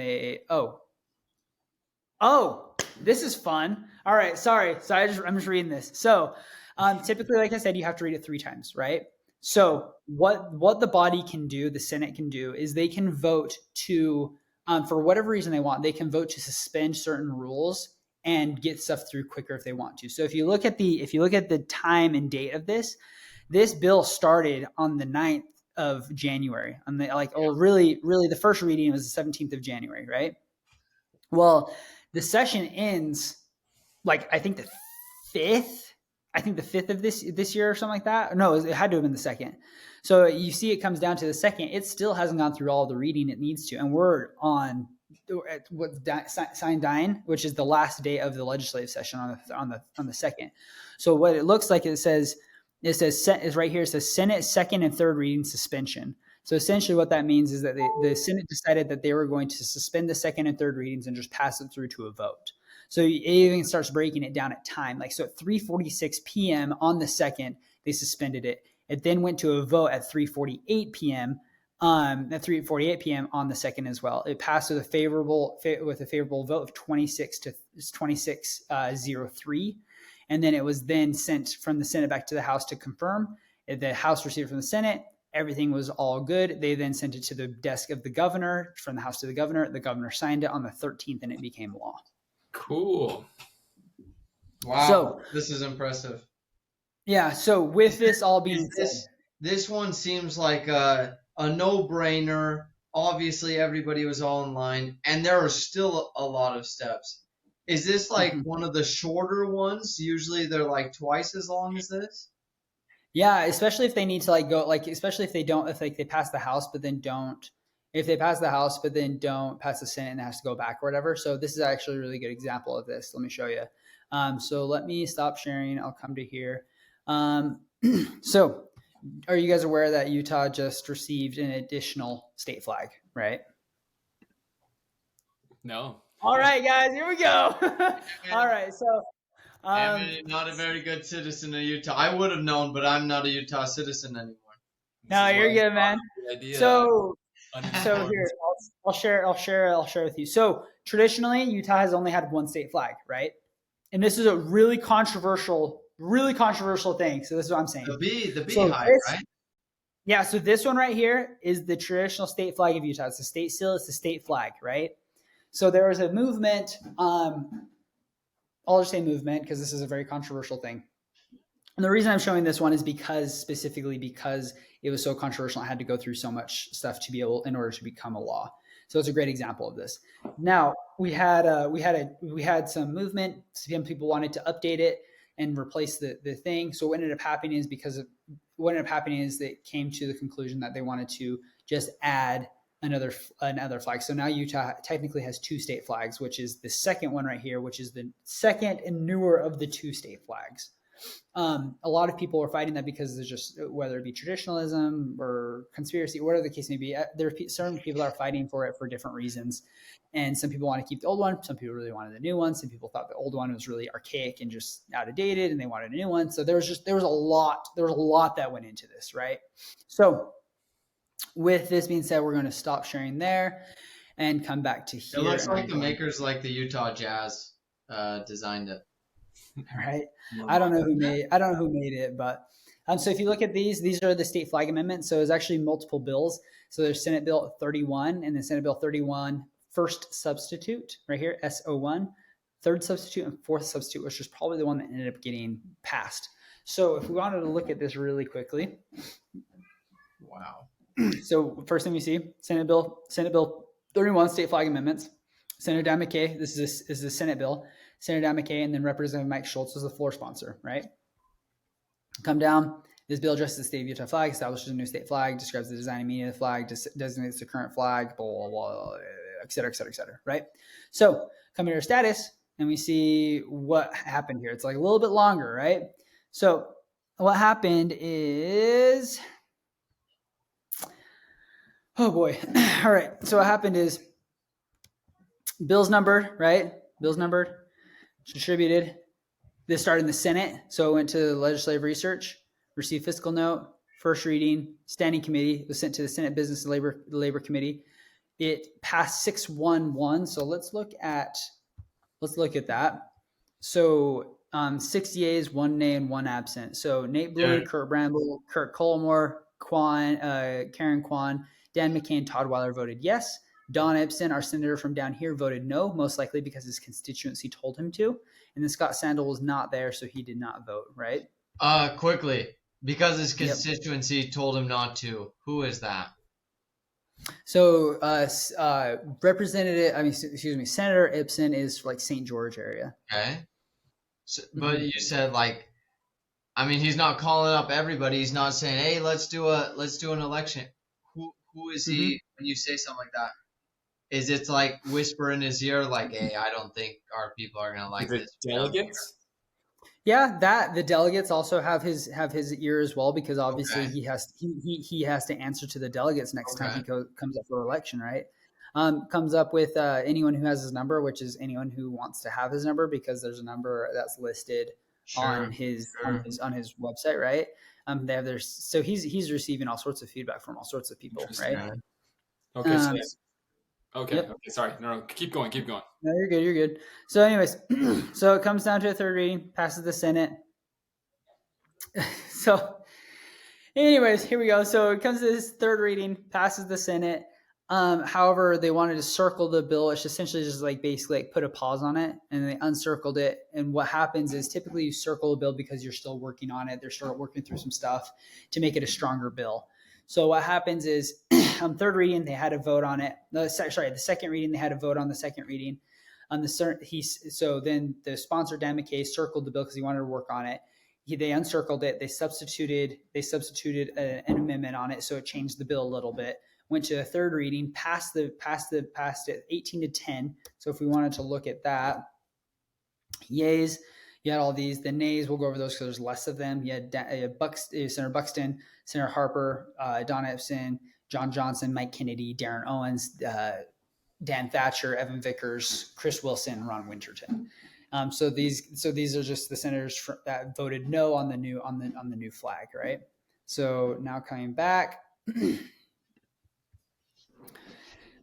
Speaker 3: this is fun. All right, sorry. So I'm just reading this. So typically, like I said, you have to read it 3 times, right? So what the body can do, the Senate can do, is they can vote to, for whatever reason they want, they can vote to suspend certain rules and get stuff through quicker if they want to. So if you look at the time and date of this bill started on the 9th of January. Really the first reading was the 17th of January, right? Well, the session ends I think the 5th of this year or something like that. No, it had to have been the 2nd. So you see it comes down to the 2nd. It still hasn't gone through all the reading it needs to. And we're on Sine Dine, which is the last day of the legislative session on the 2nd. So what it looks like, it says right here, it says Senate second and third reading suspension. So essentially what that means is that the Senate decided that they were going to suspend the second and third readings and just pass it through to a vote. So it even starts breaking it down at time. So at 3:46 p.m. on the 2nd, They suspended it. It then went to a vote at 3:48 p.m. At 3:48 p.m. on the 2nd as well. It passed with a favorable vote of 26-03, and then it was then sent from the Senate back to the House to confirm. The House received it from the Senate. Everything was all good. They then sent it to the desk of the governor, from the House to the governor. The governor signed it on the 13th, and it became law.
Speaker 1: Cool.
Speaker 2: Wow.
Speaker 3: So
Speaker 2: this is impressive.
Speaker 3: Yeah. So with this all being said,
Speaker 2: this one seems like a no-brainer. Obviously, everybody was all in line, and there are still a lot of steps. Is this like one of the shorter ones? Usually they're like twice as long as this.
Speaker 3: Yeah, especially if they need to like go, like, especially if they don't, if like they pass the House, but then don't, if they pass the House, but then don't pass the Senate and it has to go back or whatever. So this is actually a really good example of this. Let me show you. So let me stop sharing. I'll come to here. So are you guys aware that Utah just received an additional state flag, right?
Speaker 1: No.
Speaker 3: All right, guys, here we go. All right. So
Speaker 2: I'm not a very good citizen of Utah. I would have known, but I'm not a Utah citizen anymore.
Speaker 3: No, you're good, man. So here, I'll share with you. So traditionally, Utah has only had one state flag, right? And this is a really controversial thing. So this is what I'm saying.
Speaker 2: The beehive, right?
Speaker 3: Yeah. So this one right here is the traditional state flag of Utah. It's the state seal. It's the state flag, right? So there was a movement. I'll just say movement because this is a very controversial thing. And the reason I'm showing this one is specifically because it was so controversial. I had to go through so much stuff to be able, in order to become a law. So it's a great example of this. Now we had some movement. Some people wanted to update it and replace the thing. So what ended up happening is they came to the conclusion that they wanted to just add another flag. So now Utah technically has two state flags, which is the second one right here, which is the second and newer of the two state flags. A lot of people are fighting that because there's just, whether it be traditionalism or conspiracy, whatever the case may be, there are certain people that are fighting for it for different reasons. And some people want to keep the old one. Some people really wanted the new one. Some people thought the old one was really archaic and just out of dated and they wanted a new one. So there was a lot that went into this, right? So with this being said, we're going to stop sharing there and come back to here.
Speaker 2: It looks like the makers like the Utah Jazz designed it.
Speaker 3: Right. I don't know who made it, but so if you look at these are the state flag amendments. So there's actually multiple bills. So there's Senate Bill 31 and then Senate Bill 31 first substitute right here, SO1, third substitute and fourth substitute, which is probably the one that ended up getting passed. So if we wanted to look at this really quickly.
Speaker 2: Wow.
Speaker 3: So first thing we see, Senate Bill 31 state flag amendments. Senator Dan McKay, this is the Senate bill. Senator Dan McKay and then Representative Mike Schultz was the floor sponsor, right? Come down. This bill addresses the state of Utah flag, establishes a new state flag, describes the design and meaning of the flag, designates the current flag, blah, blah, blah, et cetera, right? So come here to status, and we see what happened here. It's like a little bit longer, right? So what happened is, oh boy. All right. So what happened is bill's numbered, right? Bill's numbered, distributed. This started in the Senate. So it went to legislative research, received fiscal note, first reading, standing committee, was sent to the Senate Business and Labor Committee. It passed 6-1-1. So let's look at that. So 6 yeas, 1 nay, and 1 absent. So Nate Blue, yeah. Kurt Bramble, Kurt Colmore, Karen Kwan, Dan McCain, Todd Weiler voted yes. Don Ibsen, our senator from down here, voted no, most likely because his constituency told him to. And then Scott Sandel was not there, so he did not vote, right?
Speaker 2: Quickly, because his constituency told him not to. Who is that?
Speaker 3: So, Senator Ibsen is like St. George area.
Speaker 2: Okay. So, but you said he's not calling up everybody. He's not saying, "Hey, let's do an election." Who is he when you say something like that? Is it like whisper in his ear, like, "Hey, I don't think our people are gonna like this."
Speaker 1: Delegates?
Speaker 3: Yeah, that the delegates also have his ear as well, because obviously he has to answer to the delegates next time he comes up for election, right? Comes up with anyone who has his number, which is anyone who wants to have his number, because there's a number that's listed
Speaker 2: Sure. Sure.
Speaker 3: on his website, right? They have their so he's receiving all sorts of feedback from all sorts of people, right?
Speaker 1: Interesting.
Speaker 2: Yeah.
Speaker 1: Okay, so okay,
Speaker 3: Yep.
Speaker 1: okay, sorry. No, keep going, keep going.
Speaker 3: No, you're good. You're good. So, anyways, so it comes down to a third reading, passes the Senate. So, anyways, here we go. So it comes to this third reading, passes the Senate. However, they wanted to circle the bill, which essentially just like basically like put a pause on it, and they uncircled it. And what happens is typically you circle a bill because you're still working on it. They're still working through some stuff to make it a stronger bill. So what happens is on third reading they had a vote on it. The second reading they had a vote on the second reading. So then the sponsor Dan McKay circled the bill because he wanted to work on it. They uncircled it. They substituted an amendment on it, so it changed the bill a little bit. Went to a third reading, passed it 18-10. So if we wanted to look at that, yays, you had all these. The nays, we'll go over those because there's less of them. You had Senator Buxton, Senator Harper, Don Epson, John Johnson, Mike Kennedy, Darren Owens, Dan Thatcher, Evan Vickers, Chris Wilson, Ron Winterton. So these are just the senators that voted no on the new flag, right? So now coming back,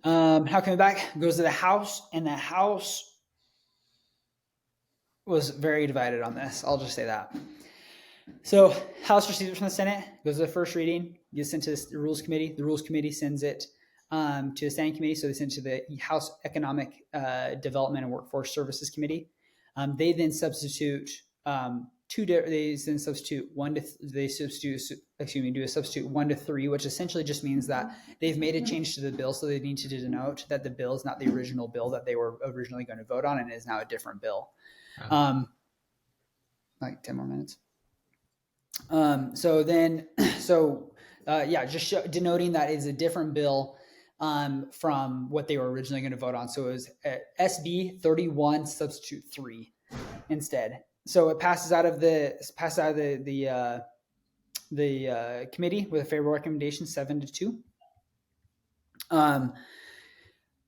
Speaker 3: goes to the House, and the House was very divided on this. I'll just say that. So House receives it from the Senate, goes to the first reading, gets sent to the Rules Committee. The Rules Committee sends it to the Standing Committee, so they send it to the House Economic Development and Workforce Services Committee. They then substitute do a substitute 1 to 3, which essentially just means that they've made a change to the bill, so they need to denote that the bill is not the original bill that they were originally going to vote on, and is now a different bill. Like 10 more minutes. Denoting that is a different bill from what they were originally going to vote on. So it was SB 31 substitute 3 instead. So it passes out of the committee with a favorable recommendation, 7-2.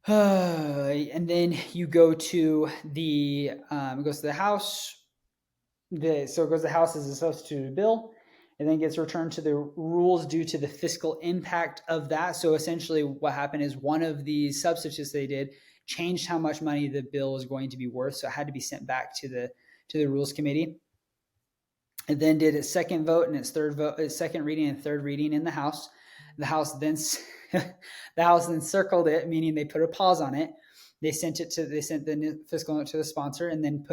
Speaker 3: And then you go to it goes to the House. So it goes to the House as a substituted bill, and then gets returned to the rules due to the fiscal impact of that. So essentially what happened is one of the substitutes they did changed how much money the bill was going to be worth. So it had to be sent back to the Rules Committee. It then did its second vote and its second reading and third reading in the House. The House then circled it, meaning they put a pause on it. They sent the new fiscal note to the sponsor, and then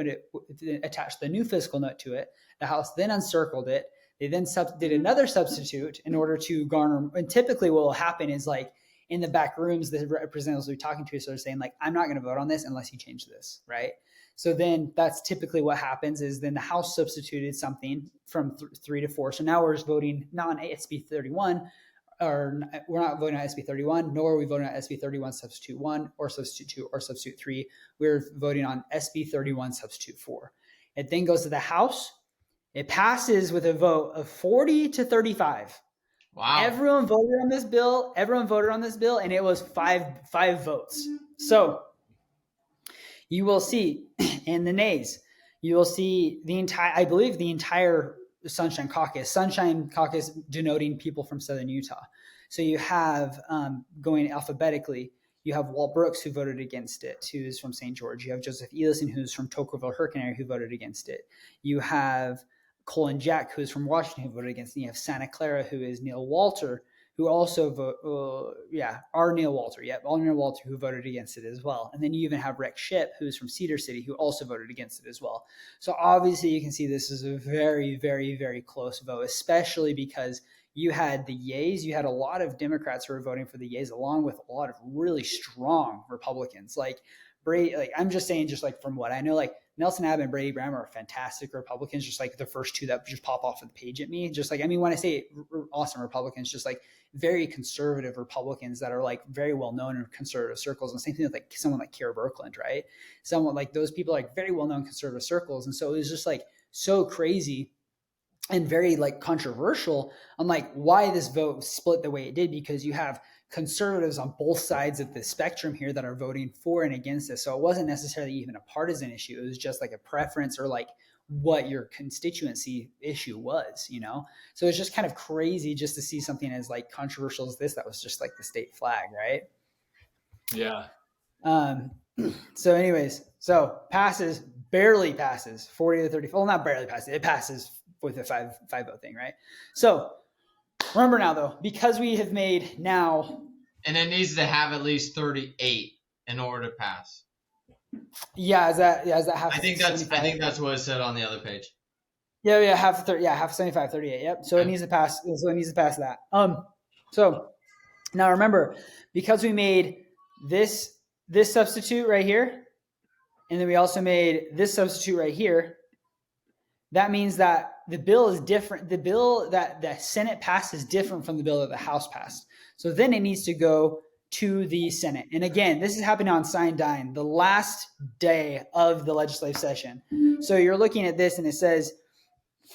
Speaker 3: attached the new fiscal note to it. The House then uncircled it. They then did another substitute in order to garner. And typically, what will happen is like in the back rooms, the representatives will be talking to us, so they're saying like, "I'm not going to vote on this unless you change this," right? So then that's typically what happens is then the House substituted something from 3 to 4. So now we're just voting not on SB 31. Or we're not voting on SB 31, nor are we voting on SB 31 substitute 1 or substitute 2 or substitute 3. We're voting on SB 31 substitute 4. It then goes to the House. It passes with a vote of 40-35.
Speaker 2: Wow.
Speaker 3: Everyone voted on this bill, and it was five votes. So you will see in the nays, you will see the entire Sunshine Caucus denoting people from Southern Utah. So you have, going alphabetically, you have Walt Brooks, who voted against it, who's from St. George. You have Joseph Ellison, who's from Tocqueville-Hurricane area, who voted against it. You have Colin Jack, who's from Washington, who voted against it. You have Santa Clara, who is Neil Walter, who also Neil Walter, who voted against it as well. And then you even have Rex Shipp, who's from Cedar City, who also voted against it as well. So obviously you can see this is a very, very, very close vote, especially because you had the yays. You had a lot of Democrats who were voting for the yays, along with a lot of really strong Republicans. Like I'm just saying, just like from what I know, like Nelson Abbott and Brady Brown are fantastic Republicans, just like the first two that just pop off of the page at me. Just like, I mean, when I say awesome Republicans, just like very conservative Republicans that are like very well known in conservative circles. And same thing with like someone like Kara Birkland, right? Someone like those people are like very well known in conservative circles. And so it was just like so crazy and very like controversial on like why this vote split the way it did, because you have conservatives on both sides of the spectrum here that are voting for and against this. So it wasn't necessarily even a partisan issue. It was just like a preference or like what your constituency issue was, you know? So it's just kind of crazy just to see something as like controversial as this that was just like the state flag, right?
Speaker 1: Yeah.
Speaker 3: So anyways, so barely passes 40 to 30. Well, not barely passes. It passes with a 5-0 thing, right? So remember now though, because we have made now.
Speaker 2: And it needs to have at least 38 in order to pass.
Speaker 3: Yeah, is that half?
Speaker 2: I think that's what it said on the other page.
Speaker 3: Yeah, half 75, 38. Yep. So it needs to pass. So it needs to pass that. So now remember, because we made this substitute right here, and then we also made this substitute right here, that means that the bill is different. The bill that the Senate passed is different from the bill that the House passed. So then it needs to go to the Senate. And again, this is happening on Sine Dine, the last day of the legislative session. So you're looking at this and it says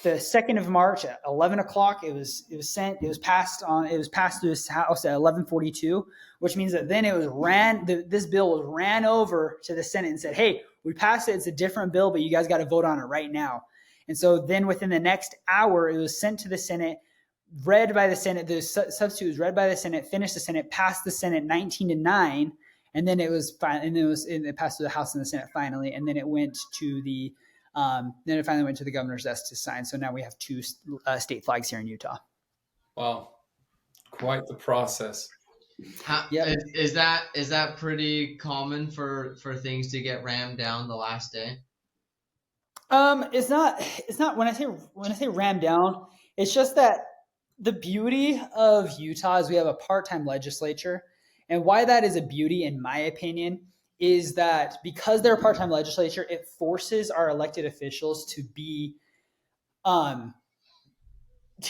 Speaker 3: the 2nd of March at 11 o'clock, it was passed through this House at 11:42, which means that then this bill was ran over to the Senate and said, hey, we passed it. It's a different bill, but you guys got to vote on it right now. And so then within the next hour, it was sent to the Senate, read by the Senate. The substitute was read by the Senate, finished the Senate, passed the Senate 19-9, and then it passed through the House and the Senate finally, and then it went to the finally went to the governor's desk to sign. So now we have 2 state flags here in Utah.
Speaker 1: Wow, quite the process.
Speaker 2: Is that pretty common for things to get rammed down the last day?
Speaker 3: It's not when I say rammed down, it's just that the beauty of Utah is we have a part-time legislature, and why that is a beauty in my opinion is that because they're a part-time legislature, it forces our elected officials to be to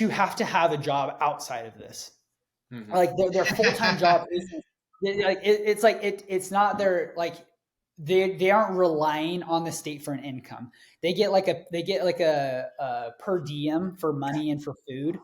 Speaker 3: have a job outside of this. Mm-hmm. Like their full-time job isn't like it's not their like they aren't relying on the state for an income. They get like a per diem for money and for food.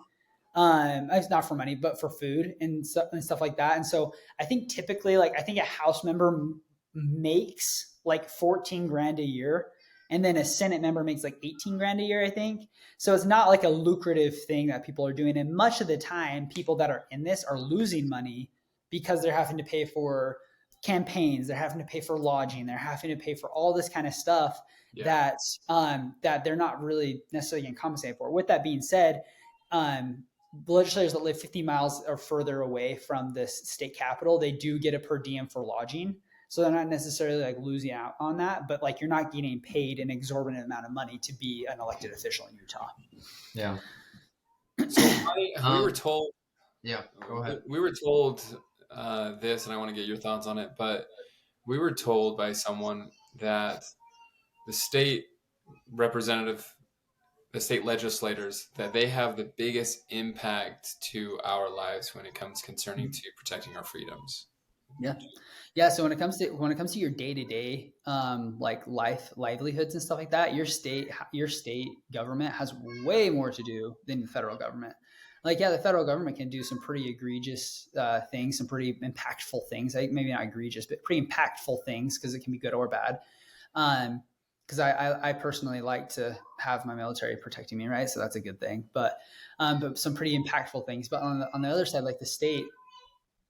Speaker 3: It's not for money, but for food and stuff like that. And so I think typically, I think a House member makes like 14 grand a year, and then a Senate member makes like 18 grand a year, I think. So it's not like a lucrative thing that people are doing. And much of the time, people that are in this are losing money because they're having to pay for campaigns, they're having to pay for lodging, they're having to pay for all this kind of stuff that they're not really necessarily getting compensated for. With that being said, legislators that live 50 miles or further away from the state capital, they do get a per diem for lodging. So they're not necessarily like losing out on that, but like you're not getting paid an exorbitant amount of money to be an elected official in Utah.
Speaker 2: Yeah.
Speaker 1: So we were told.
Speaker 2: Yeah, go ahead.
Speaker 1: We were told this, and I want to get your thoughts on it, but we were told by someone that the state legislators, that they have the biggest impact to our lives when it comes concerning to protecting our freedoms.
Speaker 3: Yeah. So when it comes to your day-to-day, like livelihoods and stuff like that, your state government has way more to do than the federal government. Like, the federal government can do some pretty egregious things, some pretty impactful things. Maybe not egregious, but pretty impactful things, because it can be good or bad. Because I personally like to have my military protecting me, right? So that's a good thing. But some pretty impactful things. But on the other side, like the state,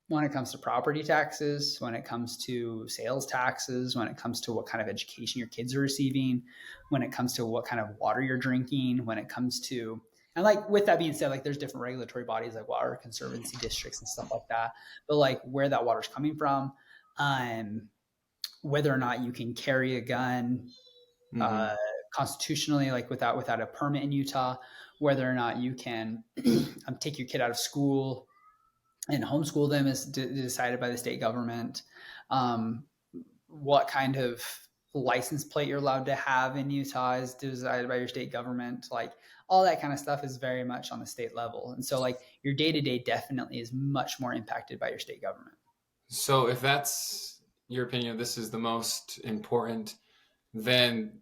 Speaker 3: when it comes to property taxes, when it comes to sales taxes, when it comes to what kind of education your kids are receiving, when it comes to what kind of water you're drinking, when it comes to, and like with that being said, like there's different regulatory bodies like water conservancy districts and stuff like that, but like where that water's coming from, whether or not you can carry a gun constitutionally, like without a permit in Utah, whether or not you can take your kid out of school and homeschool them is decided by the state government. What kind of license plate you're allowed to have in Utah is decided by your state government. Like all that kind of stuff is very much on the state level. And so like your day-to-day definitely is much more impacted by your state government.
Speaker 1: So if that's your opinion, this is the most important, then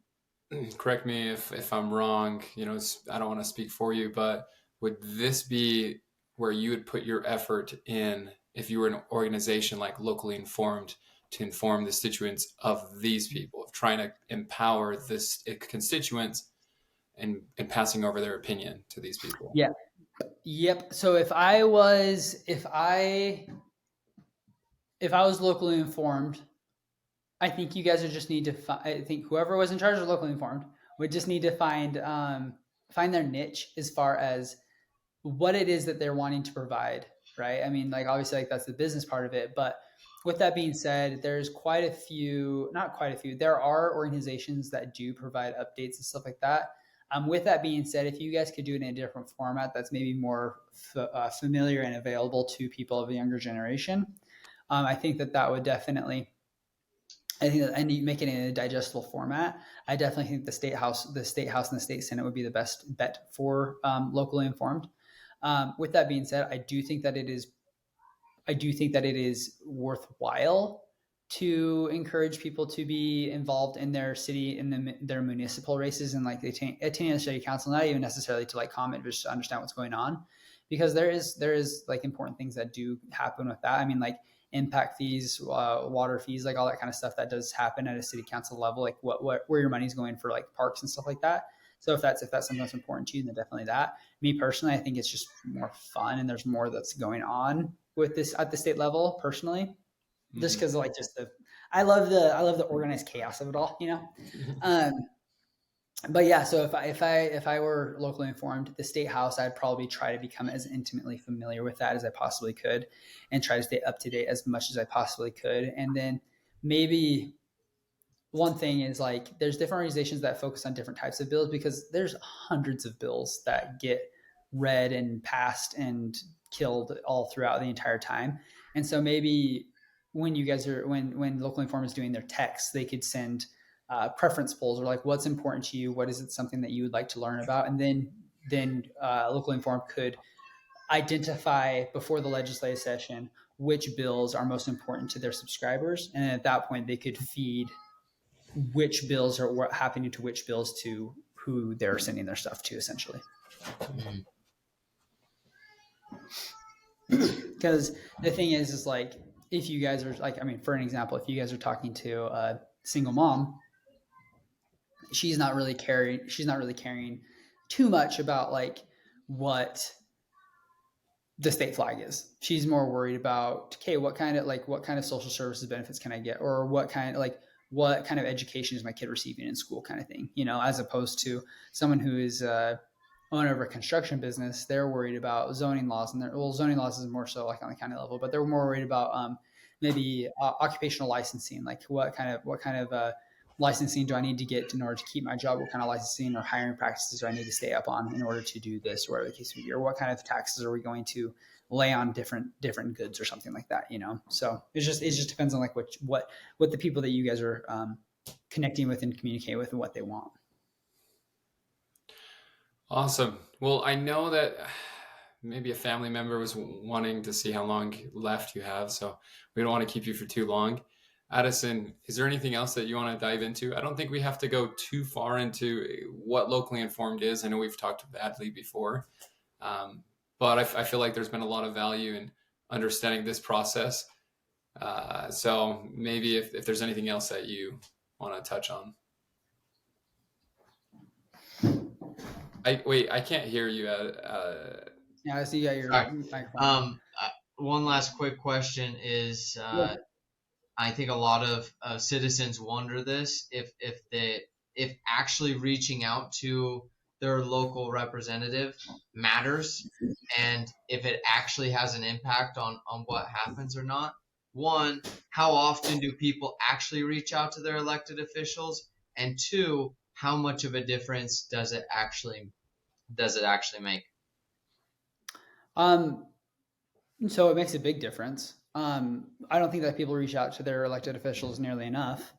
Speaker 1: correct me if I'm wrong, I don't want to speak for you, but would this be where you would put your effort in if you were an organization like Locally Informed to inform the constituents of these people, of trying to empower this constituents and passing over their opinion to these people?
Speaker 3: Yeah. Yep. So if I was locally informed, I think you guys would just need to. I think whoever was in charge of locally informed would just need to find their niche as far as what it is that they're wanting to provide, right? I mean, like obviously, like that's the business part of it. But with that being said, there's quite a few, not quite a few. There are organizations that do provide updates and stuff like that. With that being said, if you guys could do it in a different format that's maybe more familiar and available to people of the younger generation, I think that would definitely. I think that, and you make it in a digestible format. I definitely think the state house, and the state senate would be the best bet for locally informed. With that being said, I do think that it is worthwhile to encourage people to be involved in their city, in their municipal races, and like attending the city council, not even necessarily to like comment, but just to understand what's going on, because there is like important things that do happen with that. I mean, like impact fees, water fees, like all that kind of stuff that does happen at a city council level, like where your money's going for like parks and stuff like that. So if that's something that's important to you, then definitely that. Me personally, I think it's just more fun and there's more that's going on with this at the state level personally, just because like I love the organized chaos of it all, you know. But yeah, so if I were locally informed, the state house, I'd probably try to become as intimately familiar with that as I possibly could, and try to stay up to date as much as I possibly could. And then maybe one thing is like there's different organizations that focus on different types of bills, because there's hundreds of bills that get read and passed and killed all throughout the entire time. And so maybe when local inform is doing their texts, they could send preference polls, or like what's important to you, what is it something that you would like to learn about, and then local inform could identify before the legislative session which bills are most important to their subscribers, and at that point they could feed which bills are what happening to which bills to who they're sending their stuff to, essentially. Because the thing is like, if you guys are like, I mean, for an example, if you guys are talking to a single mom, she's not really caring too much about like what the state flag is. She's more worried about, okay, what kind of social services benefits can I get, or what kind of education is my kid receiving in school, kind of thing, you know, as opposed to someone who is owner of a construction business. They're worried about zoning laws, and zoning laws is more so like on the county level, but they're more worried about maybe occupational licensing, like what kind of licensing do I need to get in order to keep my job? What kind of licensing or hiring practices do I need to stay up on in order to do this, or whatever the case may be? Or what kind of taxes are we going to lay on different goods or something like that, you know? So it just depends on like what the people that you guys are connecting with and communicating with and what they want.
Speaker 1: Awesome. Well, I know that maybe a family member was wanting to see how long left you have, so we don't want to keep you for too long. Addison, is there anything else that you want to dive into? I don't think we have to go too far into what locally informed is. I know we've talked with Adlai before, but I feel like there's been a lot of value in understanding this process. So maybe if there's anything else that you want to touch on. I can't hear you.
Speaker 3: Yeah, I see you got your microphone.
Speaker 2: One last quick question is,
Speaker 3: Yeah.
Speaker 2: I think a lot of citizens wonder this, if actually reaching out to their local representative matters, and if it actually has an impact on what happens or not. One, how often do people actually reach out to their elected officials? And two, how much of a difference does it actually make?
Speaker 3: So it makes a big difference. I don't think that people reach out to their elected officials nearly enough.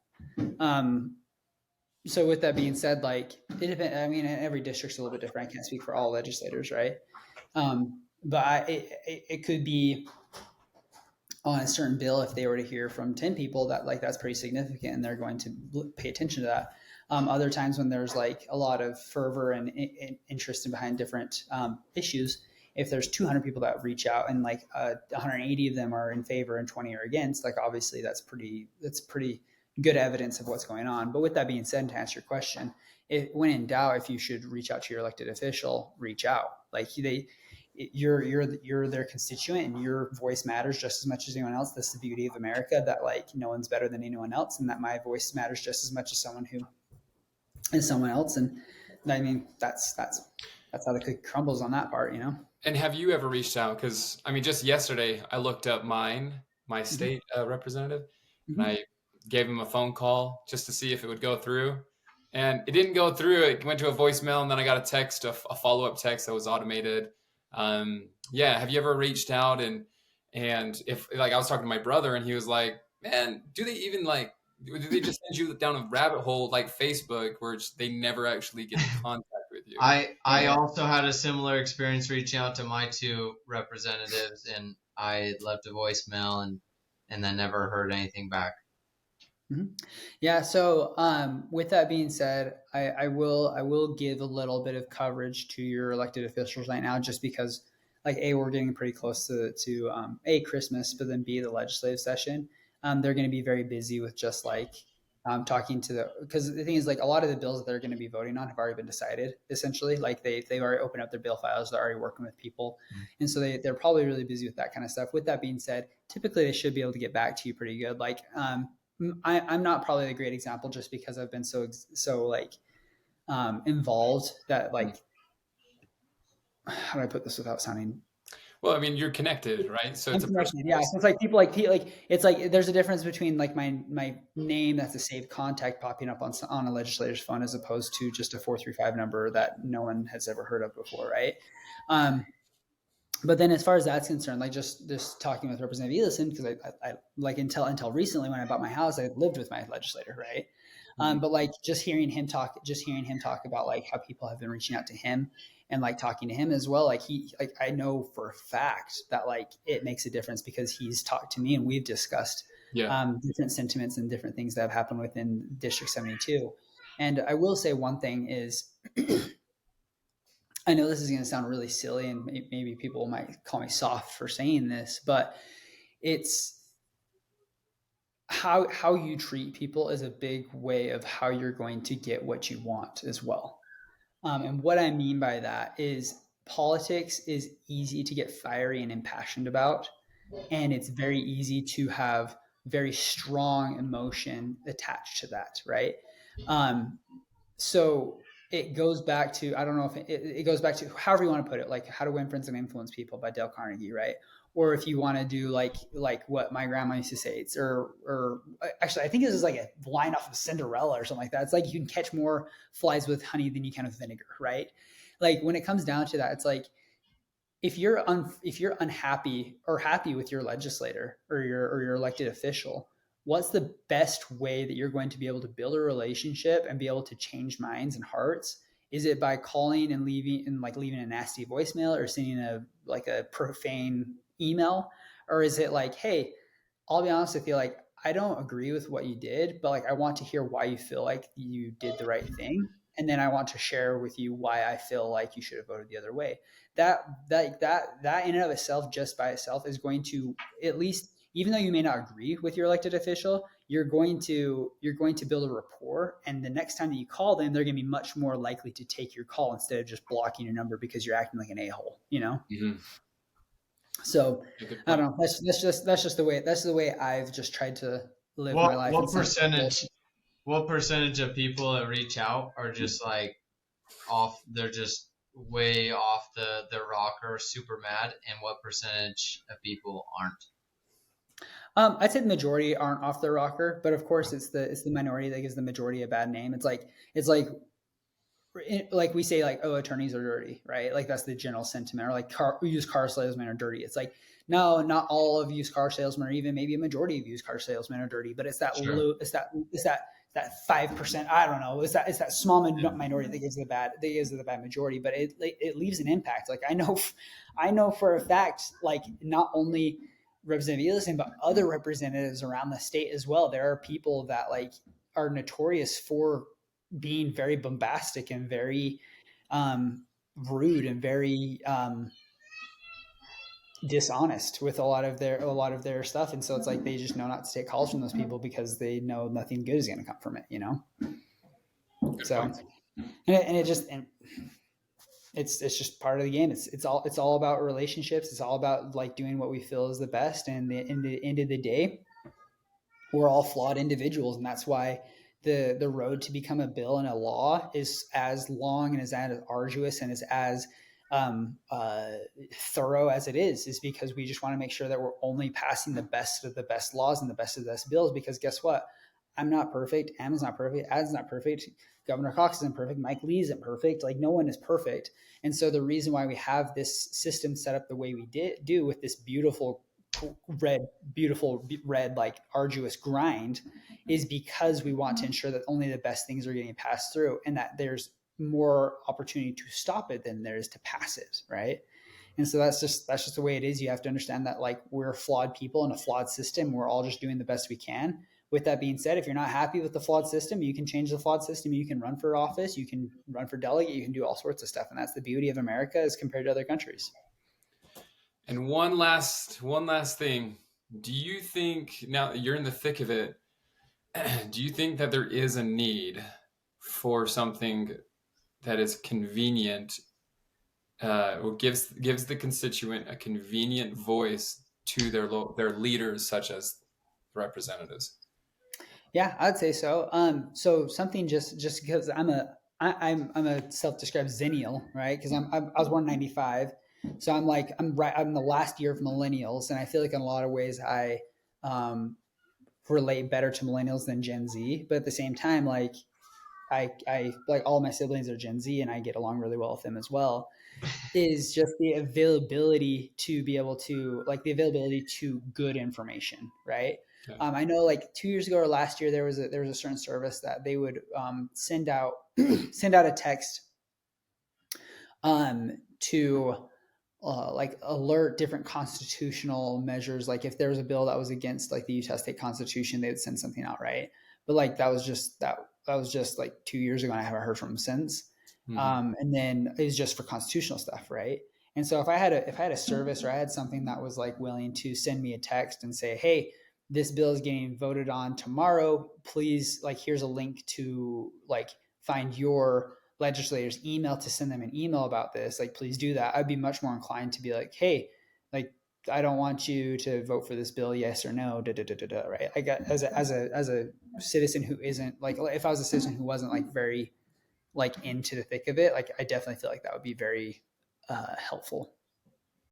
Speaker 3: So with that being said, like it depends. I mean, every district's a little bit different. I can't speak for all legislators, right? But it could be on a certain bill, if they were to hear from 10 people, that like that's pretty significant, and they're going to pay attention to that. Other times when there's like a lot of fervor and interest behind different issues, if there's 200 people that reach out and like 180 of them are in favor and 20 are against, like obviously that's pretty good evidence of what's going on. But with that being said, to answer your question, when in doubt, if you should reach out to your elected official, reach out. Like you're their constituent, and your voice matters just as much as anyone else. That's the beauty of America, that like no one's better than anyone else, and that my voice matters just as much as someone who is someone else. And I mean, that's how the cookie crumbles on that part, you know.
Speaker 1: And have you ever reached out? Because I mean, just yesterday I looked up my state representative, and
Speaker 3: Mm-hmm.
Speaker 1: I gave him a phone call just to see if it would go through, and it didn't go through. It went to a voicemail, and then I got a text, a follow up text that was automated. Yeah, have you ever reached out and if like I was talking to my brother, and he was like, "Man, do they even like? Do they just send you down a rabbit hole like Facebook, where they never actually get in contact with you?"
Speaker 2: I also had a similar experience reaching out to my two representatives, and I left a voicemail and then never heard anything back.
Speaker 3: Mm-hmm. Yeah. So, with that being said, I will give a little bit of coverage to your elected officials right now, just because, like, A, we're getting pretty close to A, Christmas, but then B, the legislative session. They're going to be very busy with just like talking to because the thing is, like, a lot of the bills that they're going to be voting on have already been decided, essentially. Like they've already opened up their bill files, they're already working with people, and so they're probably really busy with that kind of stuff. With that being said, typically they should be able to get back to you pretty good. Like, I'm not probably a great example, just because I've been so like involved that, like, how do I put this without sounding?
Speaker 1: Well, I mean, you're connected, right? So
Speaker 3: I'm
Speaker 1: it's a person.
Speaker 3: connected. Yeah, so it's like people like it's like there's a difference between like my name that's a saved contact popping up on a legislator's phone, as opposed to just a 435 number that no one has ever heard of before, right? But then, as far as that's concerned, like just talking with Representative Elison, because I like until recently, when I bought my house, I lived with my legislator, right? But like just hearing him talk about like how people have been reaching out to him and like talking to him as well, like I know for a fact that like it makes a difference, because he's talked to me and we've discussed different sentiments and different things that have happened within District 72. And I will say one thing is, I know this is going to sound really silly, and maybe people might call me soft for saying this, but it's how you treat people is a big way of how you're going to get what you want as well. And what I mean by that is, politics is easy to get fiery and impassioned about, and it's very easy to have very strong emotion attached to that, right? So it goes back to, I don't know if it goes back to, however you want to put it, like How to Win Friends and Influence People by Dale Carnegie, right? Or if you want to do like what my grandma used to say, it's or actually I think this is like a line off of Cinderella or something like that. It's like, you can catch more flies with honey than you can with vinegar, right? Like when it comes down to that, it's like, if you're unhappy or happy with your legislator or your elected official, what's the best way that you're going to be able to build a relationship and be able to change minds and hearts? Is it by calling and leaving a nasty voicemail, or sending a profane email? Or is it like, hey, I'll be honest with you, like, I don't agree with what you did, but like I want to hear why you feel like you did the right thing, and then I want to share with you why I feel like you should have voted the other way. That in and of itself, just by itself, is going to, at least, even though you may not agree with your elected official, you're going to build a rapport, and the next time that you call them, they're going to be much more likely to take your call instead of just blocking your number because you're acting like an a-hole, you know?
Speaker 1: Mm-hmm.
Speaker 3: So I don't know. That's just the way I've just tried to live my life.
Speaker 2: What percentage of people that reach out are just like off? They're just way off the rocker, super mad, and what percentage of people aren't?
Speaker 3: I'd say the majority aren't off the rocker, but of course it's the minority that gives the majority a bad name. It's like we say, like, oh, attorneys are dirty, right? Like that's the general sentiment. Or like used car salesmen are dirty. It's like, no, not all of used car salesmen, or even maybe a majority of used car salesmen are dirty, but it's that
Speaker 2: Sure.
Speaker 3: that 5%. I don't know. It's that small minority that gives the bad majority, but it leaves an impact. Like I know for a fact, like not only Representative Elison, but other representatives around the state as well. There are people that like are notorious for being very bombastic and very rude and very dishonest with a lot of their stuff, and so it's like they just know not to take calls from those people because they know nothing good is going to come from it,
Speaker 1: Good
Speaker 3: So,
Speaker 1: point.
Speaker 3: and it's just part of the game. It's all about relationships. It's all about like doing what we feel is the best. And in the end of the day, we're all flawed individuals, and that's why the road to become a bill and a law is as long and as arduous and is as thorough as it is because we just want to make sure that we're only passing the best of the best laws and the best of the best bills. Because guess what? I'm not perfect. Am's not perfect. Ad's not perfect. Governor Cox isn't perfect. Mike Lee isn't perfect. Like no one is perfect. And so the reason why we have this system set up the way we do with this beautiful red, like arduous grind is because we want to ensure that only the best things are getting passed through and that there's more opportunity to stop it than there is to pass it. Right. And so that's just the way it is. You have to understand that like we're flawed people in a flawed system. We're all just doing the best we can. With that being said, if you're not happy with the flawed system, you can change the flawed system. You can run for office. You can run for delegate. You can do all sorts of stuff. And that's the beauty of America as compared to other countries.
Speaker 1: And one last thing. Do you think now that you're in the thick of it, do you think that there is a need for something that is convenient, or gives the constituent a convenient voice to their leaders, such as representatives?
Speaker 3: Yeah, I'd say so. So something just because I'm a self-described zennial, right? Because I was born in '95, so I'm the last year of millennials, and I feel like in a lot of ways I um, relate better to millennials than Gen Z. But at the same time, like I like all my siblings are Gen Z, and I get along really well with them as well. Is just the availability to be able to like the availability to good information, right?
Speaker 1: Okay.
Speaker 3: I know like 2 years ago or last year there was a certain service that they would send out send out a text to like alert different constitutional measures. Like if there was a bill that was against like the Utah State Constitution, they would send something out, right? But like that was just like 2 years ago, and I haven't heard from them since.
Speaker 1: Mm-hmm.
Speaker 3: And then it's just for constitutional stuff, right? And so if I had a service or I had something that was like willing to send me a text and say, hey, this bill is getting voted on tomorrow. Please, like, here's a link to like find your legislators' email to send them an email about this. Like, please do that. I'd be much more inclined to be like, hey, like, I don't want you to vote for this bill, yes or no, da da da da da. Right? I got as a citizen who isn't like, if I was a citizen who wasn't like very like into the thick of it, like I definitely feel like that would be very helpful.